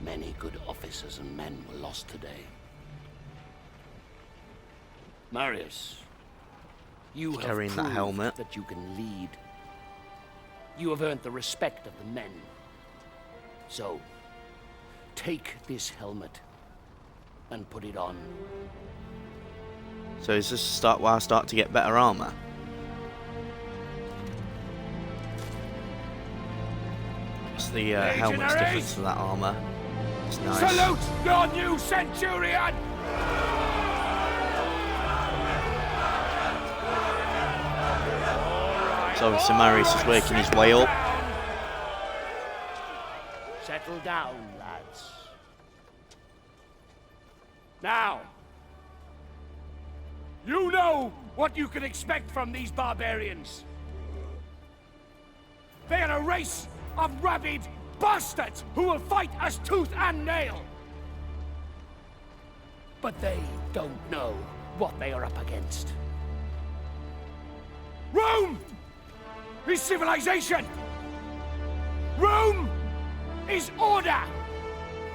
Many good officers and men were lost today. Marius, you have carrying that proved helmet. that you can lead. You have earned the respect of the men. So, take this helmet and put it on. So is this start where I start to get better armor? What's the helmet's difference to that armor? It's nice. Salute your new centurion! So obviously Marius is working his way up. Settle down, lads. Now, You know what you can expect from these barbarians. They are a race of rabid bastards who will fight us tooth and nail. but they don't know what they are up against. Rome is civilization. Rome is order.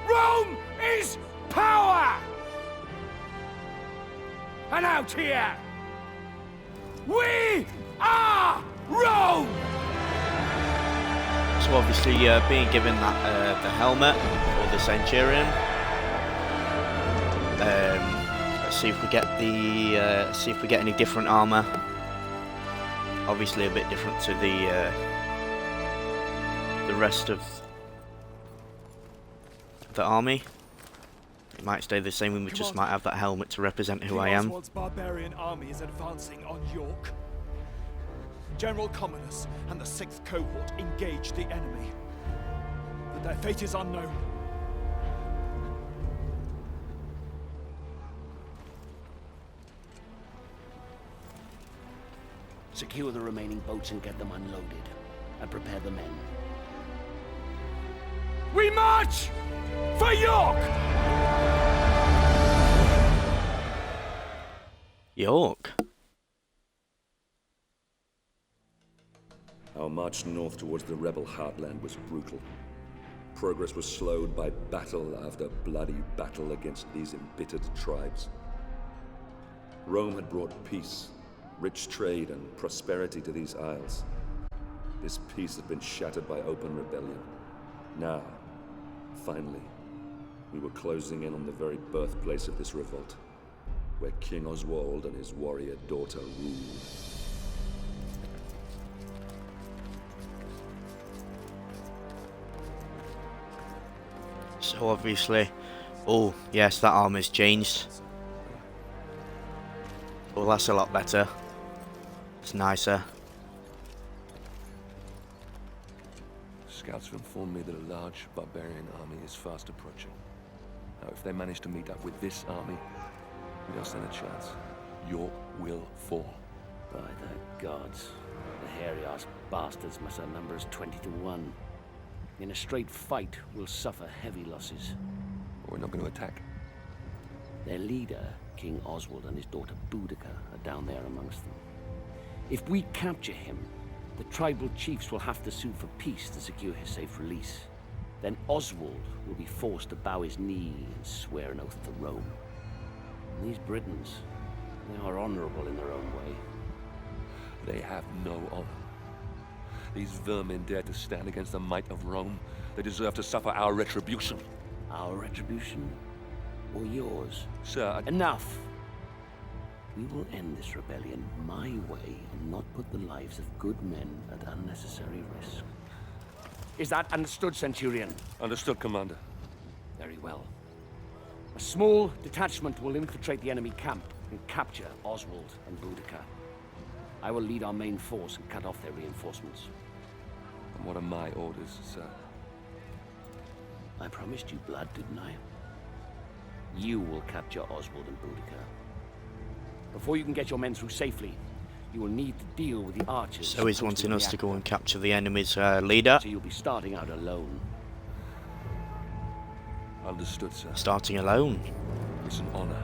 Rome is power. And out here, we are Rome. So obviously, being given that the helmet for the Centurion. Let's see if we get the see if we get any different armor. Obviously, a bit different to the rest of the army. It might stay the same. We just might have that helmet to represent who I am. Oswald's barbarian army is advancing on York. General Commodus and the 6th cohort engage the enemy, but their fate is unknown. Secure the remaining boats and get them unloaded, and prepare the men. We march for York! York. Our march north towards the rebel heartland was brutal. Progress was slowed by battle after bloody battle against these embittered tribes. Rome had brought peace, rich trade, and prosperity to these isles. This peace had been shattered by open rebellion. Now, finally, we were closing in on the very birthplace of this revolt, where King Oswald and his warrior daughter ruled. So obviously, oh yes, that armor's changed. Oh, that's a lot better. It's nicer. Scouts have informed me that a large barbarian army is fast approaching. Now, if they manage to meet up with this army, we don't stand a chance. York will fall. By the gods, the hairy-ass bastards must outnumber us 20 to 1. In a straight fight, we'll suffer heavy losses. We're not going to attack. Their leader, King Oswald, and his daughter Boudica are down there amongst them. If we capture him, the tribal chiefs will have to sue for peace to secure his safe release. Then Oswald will be forced to bow his knee and swear an oath to Rome. And these Britons, they are honorable in their own way. They have no honor. These vermin dare to stand against the might of Rome. They deserve to suffer our retribution. Our retribution? Or yours? Sir, Enough! We will end this rebellion my way and not put the lives of good men at unnecessary risk. Is that understood, Centurion? Understood, Commander. Very well. A small detachment will infiltrate the enemy camp and capture Oswald and Boudica. I will lead our main force and cut off their reinforcements. And what are my orders, sir? I promised you blood, didn't I? You will capture Oswald and Boudica. Before you can get your men through safely, you will need to deal with the archers. So he's wanting us to go and capture the enemy's leader. So you'll be starting out alone. Understood, sir. Starting alone. It's an honor.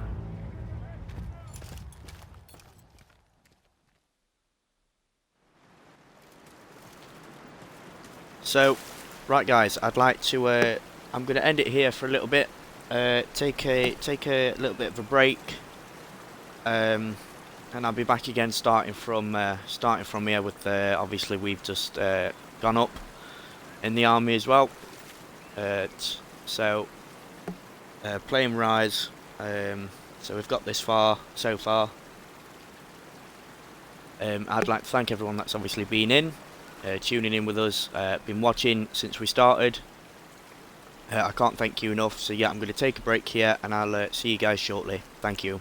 So, right guys, I'd like to, I'm going to end it here for a little bit. Take a little bit of a break. And I'll be back again starting from here with, obviously we've just gone up in the army as well. So, playing Ryse. So we've got this far, so far. I'd like to thank everyone that's obviously been in. Tuning in with us, been watching since we started. I can't thank you enough, so yeah, I'm going to take a break here and I'll see you guys shortly. Thank you.